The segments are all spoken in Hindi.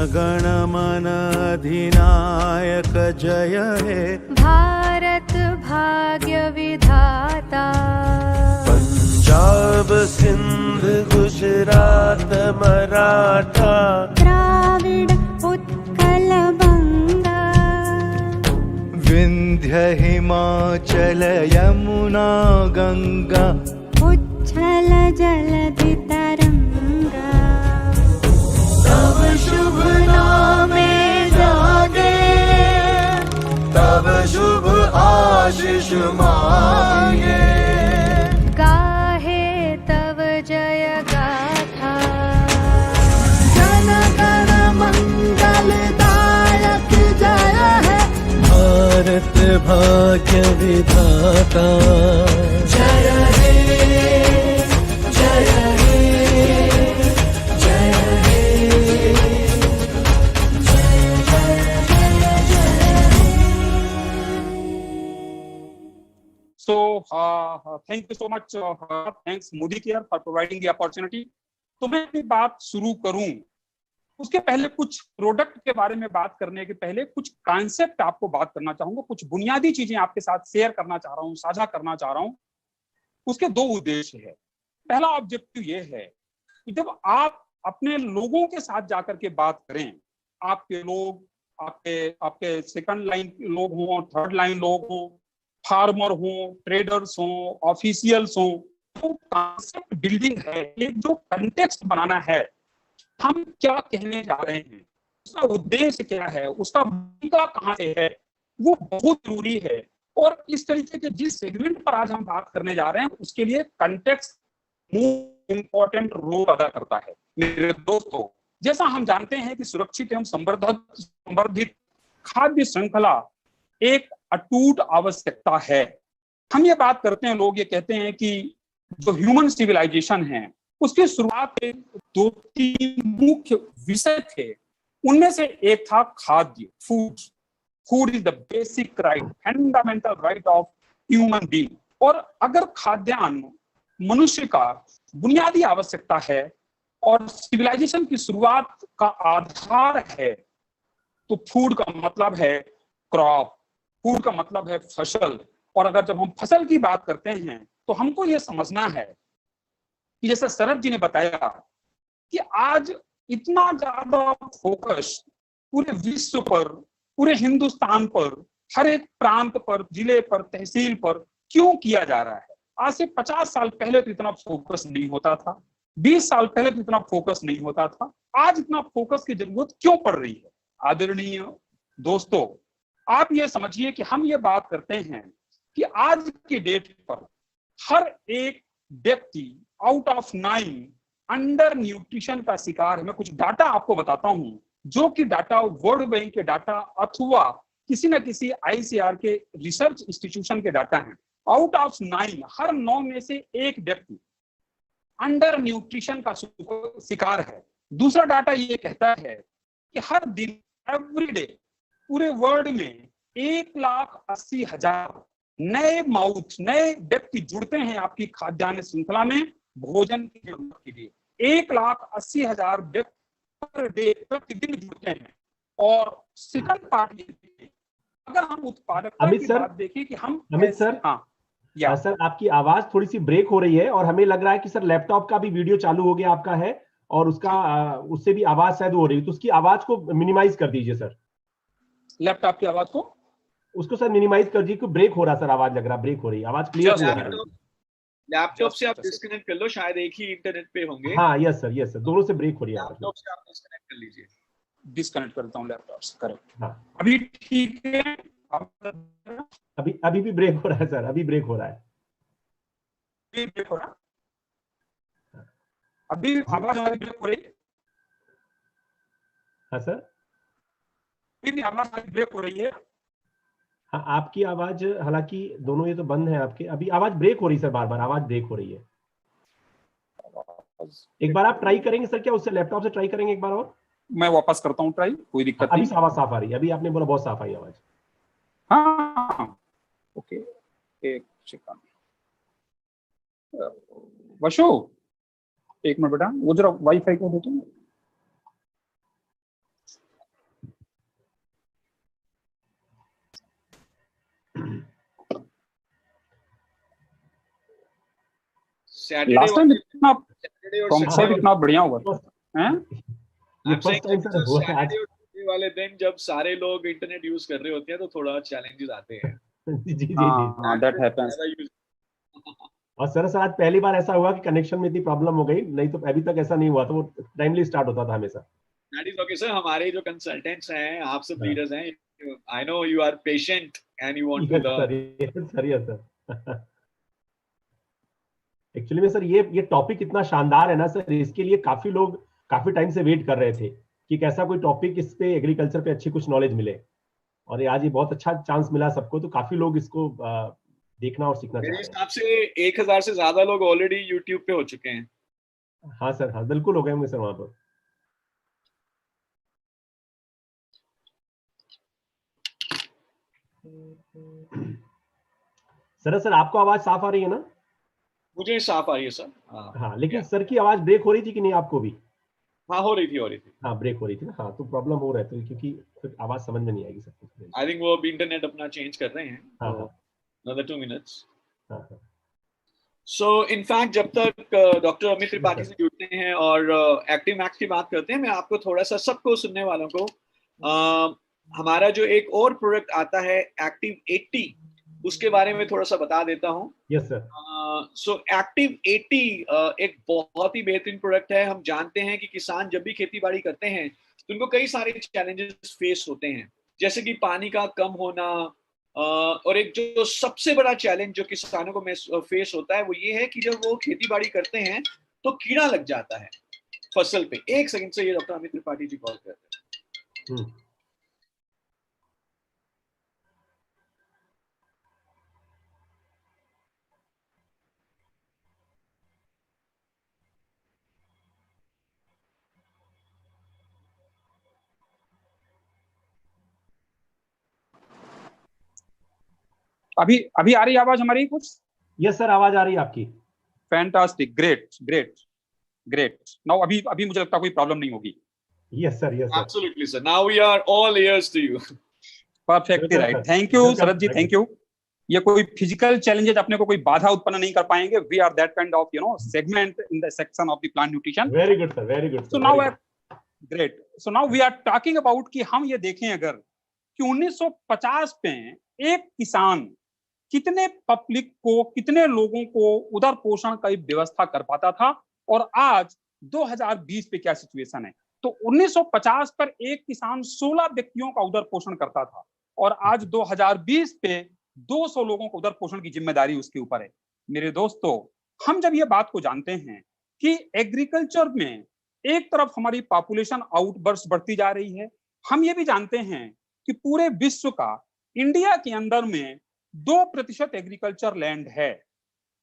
गण मन अधिनायक जय हे भारत भाग्य विधाता। पंजाब सिंध गुजरात मराठा द्राविड उत्कल बंगा। विंध्य हिमाचल यमुना गंगा उच्छल जलधि तरंगा। तब शुभ नामे जागे तब शुभ आशीष मांगे गाहे तव जय गाथा। जन गण मंगल दायक जय है भारत भाग्य विधाता जय हे जय हे जय हे So, thank you so much. Thanks Modi Care for providing the opportunity. तो मैं अपनी बात शुरू करूं उसके पहले कुछ प्रोडक्ट के बारे में बात करने के पहले कुछ कॉन्सेप्ट आपको बात करना चाहूंगा, कुछ बुनियादी चीजें आपके साथ शेयर करना चाह रहा हूं, साझा करना चाह रहा हूं। उसके दो उद्देश्य है। पहला ऑब्जेक्टिव ये है कि जब आप अपने लोगों के साथ जाकर के बात करें, आपके लोग आपके सेकंड लाइन लोग हों, थर्ड लाइन लोग हों, फार्मर हो, ट्रेडर्स हो, ऑफिशियल्स हो, तो कॉन्सेप्ट बिल्डिंग है, एक जो कंटेक्स्ट बनाना है, हम क्या कहने जा रहे हैं, उसका उद्देश्य क्या है, उसका भूमिका कहाँ से है, वो बहुत जरूरी है। और इस तरीके के जिस सेगमेंट पर आज हम बात करने जा रहे हैं उसके लिए कंटेक्स्ट मोस्ट इंपॉर्टेंट रोल अदा करता है। मेरे दोस्तों, जैसा हम जानते हैं कि सुरक्षित एवं संवर्धित खाद्य श्रृंखला एक अटूट आवश्यकता है। हम ये बात करते हैं, लोग ये कहते हैं कि जो ह्यूमन सिविलाइजेशन है उसकी शुरुआत में दो तीन मुख्य विषय थे। उनमें से एक था खाद्य, food. Food is the basic right, fundamental right of human being. और अगर खाद्यान्न मनुष्य का बुनियादी आवश्यकता है और सिविलाइजेशन की शुरुआत का आधार है, तो फूड का मतलब है क्रॉप, फूड का मतलब है फसल। और अगर जब हम फसल की बात करते हैं तो हमको यह समझना है कि जैसा शरद जी ने बताया कि आज इतना ज्यादा फोकस पूरे विश्व पर, पूरे हिंदुस्तान पर, हर एक प्रांत पर, जिले पर, तहसील पर क्यों किया जा रहा है। आज से 50 साल पहले तो इतना फोकस नहीं होता था, 20 साल पहले तो इतना फोकस नहीं होता था। आज इतना फोकस की जरूरत क्यों पड़ रही है? आदरणीय दोस्तों, आप ये समझिए कि हम ये बात करते हैं कि आज के डेट पर हर एक व्यक्ति आउट ऑफ 9 अंडर न्यूट्रिशन का शिकार है। मैं कुछ डाटा आपको बताता हूं, जो कि डाटा वर्ल्ड बैंक के डाटा अथवा किसी न किसी आईसीआर के रिसर्च इंस्टीट्यूशन के डाटा हैं। आउट ऑफ 9 हर 9 में से एक व्यक्ति अंडर न्यूट्रिशन का शिकार है। दूसरा डाटा ये कहता है कि हर दिन एवरीडे पूरे वर्ल्ड में 1,80,000 नए माउथ, नए व्यक्ति जुड़ते हैं आपकी खाद्यान्न श्रृंखला में भोजन की जरूरत के लिए। 1,80,000 व्यक्ति पर डे प्रतिदिन जुड़ते हैं। और सेकंड पार्ट ये, अगर हम उत्पादकता की बात देखें कि हम अमित सर, हाँ सर आपकी आवाज थोड़ी सी ब्रेक हो रही है और हमें लग रहा है कि सर लैपटॉप का भी वीडियो चालू हो गया आपका है और उसका उससे भी आवाज शायद हो रही है, तो उसकी आवाज को मिनिमाइज कर दीजिए सर। लैपटॉप की आवाज को उसको सर मिनिमाइज कर दीजिए, ब्रेक हो रहा सर, आवाज लग रहा ब्रेक हो रही है, आवाज क्लियर हो रहा है। लैपटॉप से आप डिस्कनेक्ट कर लो, शायद एक ही इंटरनेट पे होंगे। हाँ यस सर, दोनों से ब्रेक हो रही है। लैपटॉप से आप डिस्कनेक्ट कर लीजिए। डिस्कनेक्ट करता हूँ लैपटॉप से, करेक्ट। हाँ अभी ठीक है? अभी भी ब्रेक हो रहा है सर, अभी ब्रेक हो रहा है। ब्रेक हो रहा, अभी आवाज ब्रेक हो रही है। हाँ सर, अभी आवाज ब्रेक हो रही है। हाँ आपकी आवाज, हालांकि दोनों ये तो बंद है आपके, अभी आवाज ब्रेक हो रही है सर, बार बार आवाज ब्रेक हो रही है। एक बार आप ट्राई करेंगे सर, क्या उससे लैपटॉप से ट्राई करेंगे एक बार और? मैं वापस करता हूँ ट्राई, कोई दिक्कत नहीं। अभी आवाज साफ आ रही है, अभी आपने बोला बहुत साफ आई आवाज। हाँ ओके, एक सेकंड वशु, एक मिनट बेटा, वो जरा वाईफाई को देते हैं। लास्ट टाइम इतना सैटरडे और कॉन्सेप्ट संडे इतना बढ़िया हुआ हैं। ये फर्स्ट टाइम सर हुआ है आज। सैटरडे और संडे वाले दिन जब सारे लोग इंटरनेट यूज कर रहे होते हैं तो थोड़ा चैलेंजेस आते हैं। जी जी जी हाँ, दैट हैपेंस। ज्यादा use- और सर आज पहली बार ऐसा हुआ कि कनेक्शन में इतनी प्रॉब्लम हो गई, नहीं तो अभी तक ऐसा नहीं हुआ था, वो टाइमली स्टार्ट होता था हमेशा। That is okay, sir. हमारे जो कंसल्टेंट्स हैं, आप सब हाँ। लीडर्स हैं, I know you are patient and you want to yes learn. Sir yes sir. Actually में सर ये टॉपिक इतना शानदार है ना सर, इसके लिए काफी लोग काफी टाइम से वेट कर रहे थे कि कैसा कोई टॉपिक इस पे एग्रीकल्चर पे अच्छी कुछ नॉलेज मिले, और ये आज ये बहुत अच्छा चांस मिला सबको, तो काफी लोग इसको देखना और सीखना मेरे चाह रहे हिसाब से 1000 से ज्यादा लोग ऑलरेडी यूट्यूब पे हो चुके हैं। हैं। हाँ सर, हाँ बिल्कुल हो गए होंगे सर वहां पर। सर आपको आवाज साफ आ रही है ना? मुझे साफ आ रही है सर। हाँ, लेकिन सर की आवाज ब्रेक हो रही थी कि नहीं आपको भी? हाँ, हो रही थी। हाँ ब्रेक हो रही थी ना, हाँ तो प्रॉब्लम हो रहा है, क्योंकि फिर आवाज समझ में नहीं आएगी सब कुछ। आई थिंक वो अभी इंटरनेट अपना चेंज कर रहे हैं। हाँ हाँ another 2 minutes. हाँ। So in fact जब तक डॉक्टर अमित त्रिपाठी से जुड़ते हैं और एक्टिव मैक्स की बात करते हैं, मैं आपको थोड़ा सा सबको सुनने वालों को हमारा जो एक और प्रोडक्ट आता है एक्टिव 80, उसके बारे में थोड़ा सा बता देता हूँ। Yes sir. सो एक्टिव 80 एक बहुत ही बेहतरीन प्रोडक्ट है। हम जानते हैं कि किसान जब भी खेती बाड़ी करते हैं तो उनको कई सारे चैलेंजेस फेस होते हैं, जैसे कि पानी का कम होना, और एक जो सबसे बड़ा चैलेंज जो किसानों को फेस होता है वो ये है कि जब वो खेती बाड़ी करते हैं तो कीड़ा लग जाता है फसल पे। एक सेकंड से ये डॉक्टर अमित त्रिपाठी जी कॉल कर रहे हैं। अभी अभी आ रही आवाज हमारी कुछ? यस सर, आवाज आ रही है आपकी। Fantastic, great. नाउ अभी मुझे लगता है कोई प्रॉब्लम नहीं होगी। Yes sir, yes sir. Absolutely, sir. Now we are all ears to you. Perfectly right. Thank you Sharad ji, thank you. ये कोई फिजिकल चैलेंजेस अपने को कोई बाधा उत्पन्न नहीं कर पाएंगे। We are that kind of segment in the section of the plant nutrition. Very good sir, very good. So now great. So now we are talking about कि हम ये देखें अगर कि 1950 में एक किसान कितने पब्लिक को, कितने लोगों को उदर पोषण की व्यवस्था कर पाता था, और आज 2020 पे क्या सिचुएशन है। तो 1950 पर एक किसान 16 व्यक्तियों का उदर पोषण करता था, और आज 2020 पे 200 लोगों को उदर पोषण की जिम्मेदारी उसके ऊपर है। मेरे दोस्तों, हम जब ये बात को जानते हैं कि एग्रीकल्चर में एक तरफ हमारी पॉपुलेशन आउटबर्स्ट बढ़ती जा रही है, हम ये भी जानते हैं कि पूरे विश्व का इंडिया के अंदर में 2% एग्रीकल्चर लैंड है,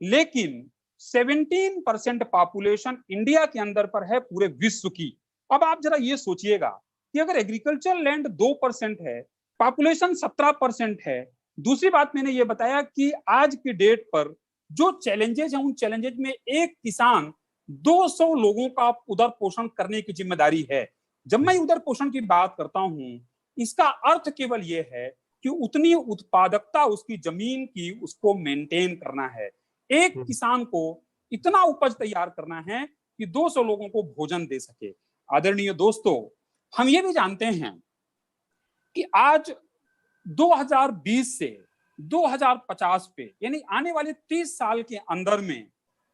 लेकिन 17% पॉपुलेशन इंडिया के अंदर पर है पूरे विश्व की। अब आप जरा ये सोचिएगा कि अगर एग्रीकल्चर लैंड 2% है, पॉपुलेशन 17% है। दूसरी बात मैंने ये बताया कि आज की डेट पर जो चैलेंजेस हैं, उन चैलेंजेस में एक किसान 200 लोगों का उदर पोषण करने की जिम्मेदारी है। जब मैं उदर पोषण की बात करता हूं, इसका अर्थ केवल ये है कि उतनी उत्पादकता उसकी जमीन की उसको मेंटेन करना है। एक किसान को इतना उपज तैयार करना है कि 200 लोगों को भोजन दे सके। आदरणीय दोस्तों, हम ये भी जानते हैं कि आज 2020 से 2050 पे, यानी आने वाले 30 साल के अंदर में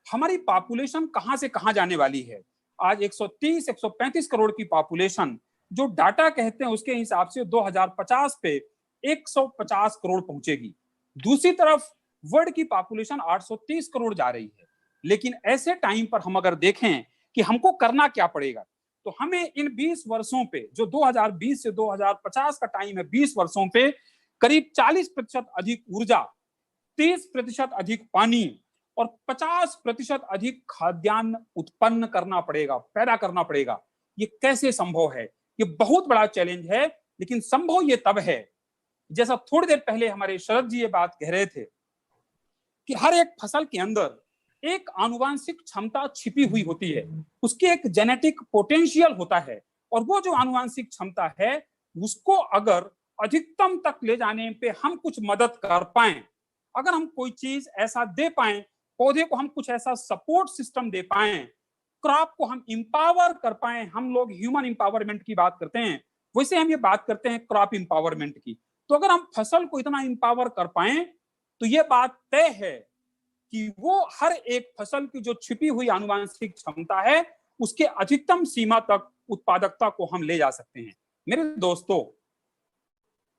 हमारी पॉपुलेशन कहां से कहां जाने वाली है। आज 130-135 करोड़ की पॉपुलेशन जो डाटा कहते हैं उसके हिसाब से 2050 पे 150 करोड़ पहुंचेगी। दूसरी तरफ वर्ल्ड की पॉपुलेशन 830 करोड़ जा रही है। लेकिन ऐसे टाइम पर हम अगर देखें कि हमको करना क्या पड़ेगा, तो हमें इन 20 वर्षों पे, जो 2020 से 2050 का टाइम है, 20 वर्षों पे करीब 40% अधिक ऊर्जा, 30% अधिक पानी और 50% अधिक खाद्यान्न उत्पन्न करना पड़ेगा, पैदा करना पड़ेगा। ये कैसे संभव है? ये बहुत बड़ा चैलेंज है, लेकिन संभव ये तब है, जैसा थोड़ी देर पहले हमारे शरद जी ये बात कह रहे थे कि हर एक फसल के अंदर एक आनुवांशिक क्षमता छिपी हुई होती है, उसकी एक जेनेटिक पोटेंशियल होता है, और वो जो आनुवांशिक क्षमता है उसको अगर अधिकतम तक ले जाने पे हम कुछ मदद कर पाए, अगर हम कोई चीज ऐसा दे पाए पौधे को हम कुछ ऐसा सपोर्ट सिस्टम दे पाए, क्रॉप को हम इंपावर कर पाए। हम लोग ह्यूमन इंपावरमेंट की बात करते हैं, वैसे हम ये बात करते हैं क्रॉप इंपावरमेंट की। तो अगर हम फसल को इतना इंपावर कर पाए तो ये बात तय है कि वो हर एक फसल की जो छिपी हुई आनुवांशिक क्षमता है उसके अधिकतम सीमा तक उत्पादकता को हम ले जा सकते हैं। मेरे दोस्तों,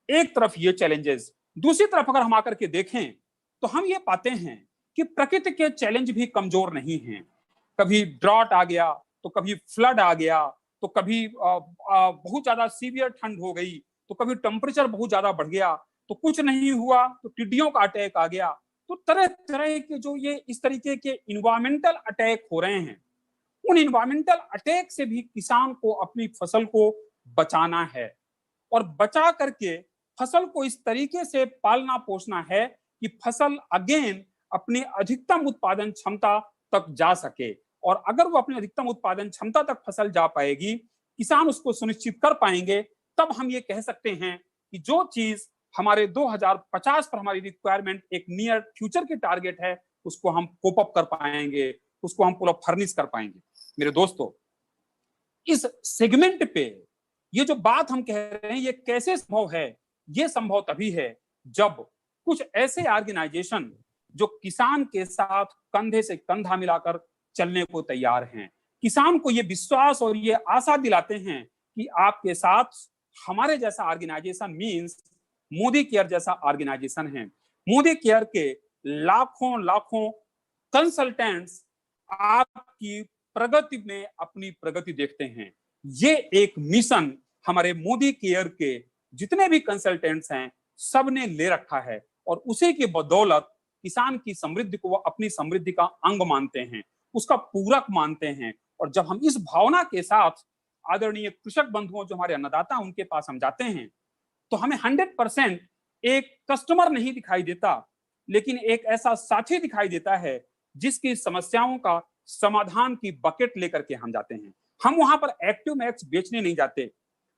एक तरफ ये चैलेंजेस, दूसरी तरफ अगर हम आकर के देखें तो हम ये पाते हैं कि प्रकृति के चैलेंज भी कमजोर नहीं हैं। कभी ड्रॉट आ गया, तो कभी फ्लड आ गया, तो कभी बहुत ज्यादा सीवियर ठंड हो गई, तो कभी टेम्परेचर बहुत ज्यादा बढ़ गया, तो कुछ नहीं हुआ तो टिड्डियों का अटैक आ गया। तो तरह तरह के जो ये इस तरीके के इन्वायरमेंटल अटैक हो रहे हैं, उन इन्वायरमेंटल अटैक से भी किसान को अपनी फसल को बचाना है और बचा करके फसल को इस तरीके से पालना पोसना है कि फसल अगेन अपनी अधिकतम उत्पादन क्षमता तक जा सके। और अगर वो अपनी अधिकतम उत्पादन क्षमता तक फसल जा पाएगी, किसान उसको सुनिश्चित कर पाएंगे, तब हम ये कह सकते हैं कि जो चीज हमारे 2050 पर हमारी रिक्वायरमेंट एक नियर फ्यूचर की टारगेट है, उसको हम कोप अप कर पाएंगे, उसको हम पूरा फर्निश कर पाएंगे। मेरे दोस्तों, इस सेगमेंट पे ये जो बात हम कह रहे हैं, ये कैसे संभव है? ये संभव तभी है जब कुछ ऐसे ऑर्गेनाइजेशन जो किसान के साथ कंधे से कंधा मिलाकर चलने को तैयार हैं, किसान को ये विश्वास और ये आशा दिलाते हैं कि आपके साथ हमारे जैसा ऑर्गेनाइजेशन मींस मोदी केयर जैसा ऑर्गेनाइजेशन है। मोदी केयर के लाखों लाखों कंसल्टेंट्स आपकी प्रगति में अपनी प्रगति देखते हैं। ये एक मिशन हमारे मोदी केयर के जितने भी कंसल्टेंट्स हैं सबने ले रखा है और उसी की बदौलत किसान की समृद्धि को वो अपनी समृद्धि का अंग मानते हैं, उसका पूरक मानते हैं। और जब हम इस भावना के साथ आदरणीय कृषक बंधुओं जो हमारे अन्नदाता उनके पास हम जाते हैं, तो हमें 100% एक कस्टमर नहीं दिखाई देता, लेकिन एक ऐसा साथी दिखाई देता है जिसकी समस्याओं का समाधान की बकेट लेकर के हम जाते हैं। हम वहां पर एक्टिव मैक्स बेचने नहीं जाते,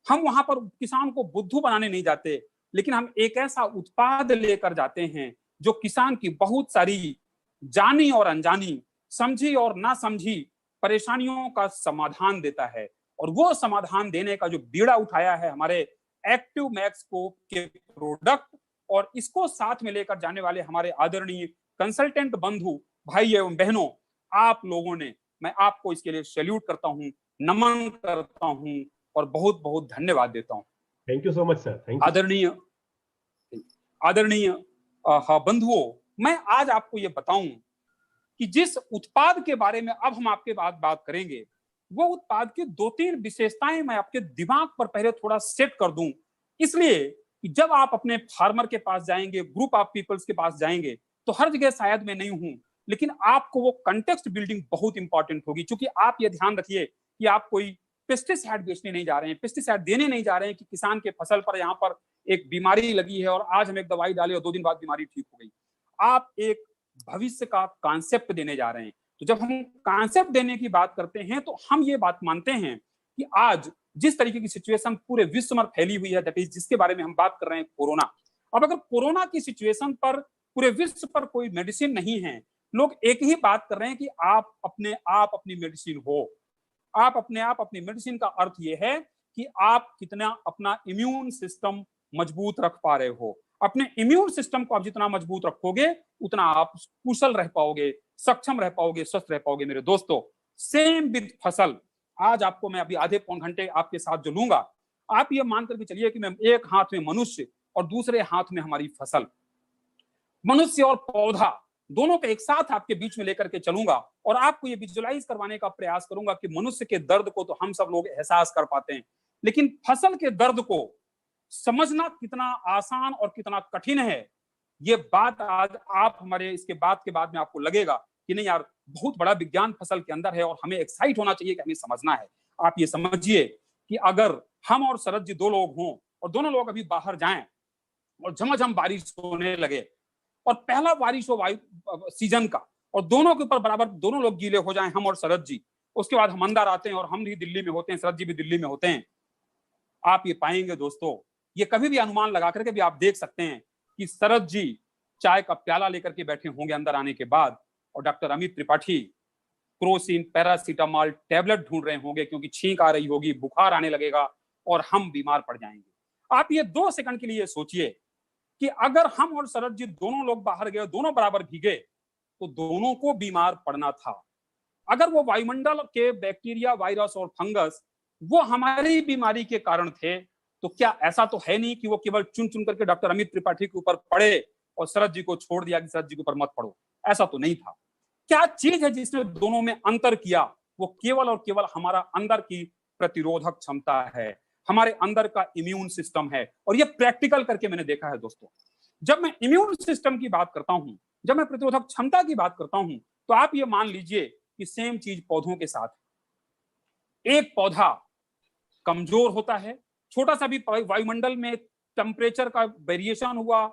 हम वहां पर किसान को बुद्धू बनाने नहीं जाते, लेकिन हम एक ऐसा उत्पाद लेकर जाते हैं जो किसान की बहुत सारी जानी और अनजानी, समझी और ना समझी परेशानियों का समाधान देता है। और वो समाधान देने का जो बीड़ा उठाया है हमारे एक्टिव मैक्स को के प्रोडक्ट, और इसको साथ में लेकर जाने वाले हमारे आदरणीय कंसल्टेंट बंधु भाई एवं बहनों, आप लोगों ने, मैं आपको इसके लिए सैल्यूट करता हूं, नमन करता हूं और बहुत बहुत धन्यवाद देता हूं। Thank you so much sir. Thank you. आदरणीय बंधुओं, मैं आज आपको ये बताऊं कि जिस उत्पाद के बारे में अब हम आपके बात करेंगे, वो उत्पाद की 2-3 विशेषताएं मैं आपके दिमाग पर पहले थोड़ा सेट कर दूं, इसलिए कि जब आप अपने फार्मर के पास जाएंगे, ग्रुप ऑफ पीपल्स के पास जाएंगे, तो हर जगह शायद मैं नहीं हूं, लेकिन आपको वो कंटेक्स्ट बिल्डिंग बहुत इंपॉर्टेंट होगी। क्योंकि आप ये ध्यान रखिए कि आप कोई पेस्टिसाइड बेचने नहीं जा रहे हैं, पेस्टिसाइड देने नहीं जा रहे हैं कि किसान के फसल पर यहाँ पर एक बीमारी लगी है और आज हम एक दवाई डाले और 2 दिन बाद बीमारी ठीक हो गई। आप एक भविष्य का कॉन्सेप्ट देने जा रहे हैं। तो जब हम कॉन्सेप्ट देने की बात करते हैं तो हम ये बात मानते हैं कि आज जिस तरीके की सिचुएशन पूरे विश्व में फैली हुई है, दैट इज जिसके बारे में हम बात कर रहे हैं, कोरोना। अब अगर कोरोना की सिचुएशन पर पूरे विश्व पर कोई मेडिसिन नहीं है, लोग एक ही बात कर रहे हैं कि आप अपने आप अपनी मेडिसिन हो। आप अपने आप अपनी मेडिसिन का अर्थ यह है कि आप कितना अपना इम्यून सिस्टम मजबूत रख पा रहे हो। अपने इम्यून सिस्टम को आप जितना मजबूत रखोगे उतना आप कुशल रह पाओगे, सक्षम रह पाओगे, स्वस्थ रह पाओगे। मेरे दोस्तों, सेम विद फसल। आज आपको मैं अभी आधे पौन घंटे आपके साथ जो लूंगा, आप ये मान करके चलिए कि मैं एक हाथ में मनुष्य और दूसरे हाथ में हमारी फसल, मनुष्य और पौधा दोनों को एक साथ आपके बीच में लेकर के चलूंगा और आपको ये विजुअलाइज करवाने का प्रयास करूंगा कि मनुष्य के दर्द को तो हम सब लोग एहसास कर पाते हैं, लेकिन फसल के दर्द को समझना कितना आसान और कितना कठिन है, ये बात आज आप हमारे इसके बाद के बाद में आपको लगेगा कि नहीं यार, बहुत बड़ा विज्ञान फसल के अंदर है और हमें एक्साइट होना चाहिए कि हमें समझना है। आप ये समझिए कि अगर हम और शरद जी 2 लोग हों और दोनों लोग अभी बाहर जाएं और झमाझम बारिश होने लगे और पहला बारिश हो सीजन का और दोनों के ऊपर बराबर दोनों लोग गीले हो जाएं, हम और शरद जी, उसके बाद हम अंदर आते हैं और हम भी दिल्ली में होते हैं, शरद जी भी दिल्ली में होते हैं। आप ये पाएंगे दोस्तों, ये कभी भी अनुमान लगा करके भी आप देख सकते हैं कि शरद जी चाय का प्याला लेकर के बैठे होंगे अंदर आने के बाद और doctor Amit Tripathi Crocin paracetamol tablet ढूंढ रहे होंगे क्योंकि छींक आ रही होगी, बुखार आने लगेगा और हम बीमार पड़ जाएंगे। आप ये 2 सेकंड के लिए सोचिए कि अगर हम और शरद जी दोनों लोग बाहर गए, दोनों बराबर भीगे, तो दोनों को बीमार पड़ना था। अगर वो वायुमंडल के बैक्टीरिया, वायरस और फंगस वो हमारी बीमारी के कारण थे, तो क्या ऐसा तो है नहीं कि वो केवल चुन चुन करके डॉक्टर अमित त्रिपाठी के ऊपर पड़े और शरद जी को छोड़ दिया कि शरद जी के ऊपर मत पड़ो? ऐसा तो नहीं था। क्या चीज है जिसने दोनों में अंतर किया? वो केवल और केवल हमारा अंदर की प्रतिरोधक क्षमता है, हमारे अंदर का इम्यून सिस्टम है। और ये प्रैक्टिकल करके मैंने देखा है दोस्तों। जब मैं इम्यून सिस्टम की बात करता हूं, जब मैं प्रतिरोधक क्षमता की बात करता हूं, तो आप ये मान लीजिए कि सेम चीज पौधों के साथ। एक पौधा कमजोर होता है, छोटा सा भी वायुमंडल में टेम्परेचर का वेरिएशन हुआ,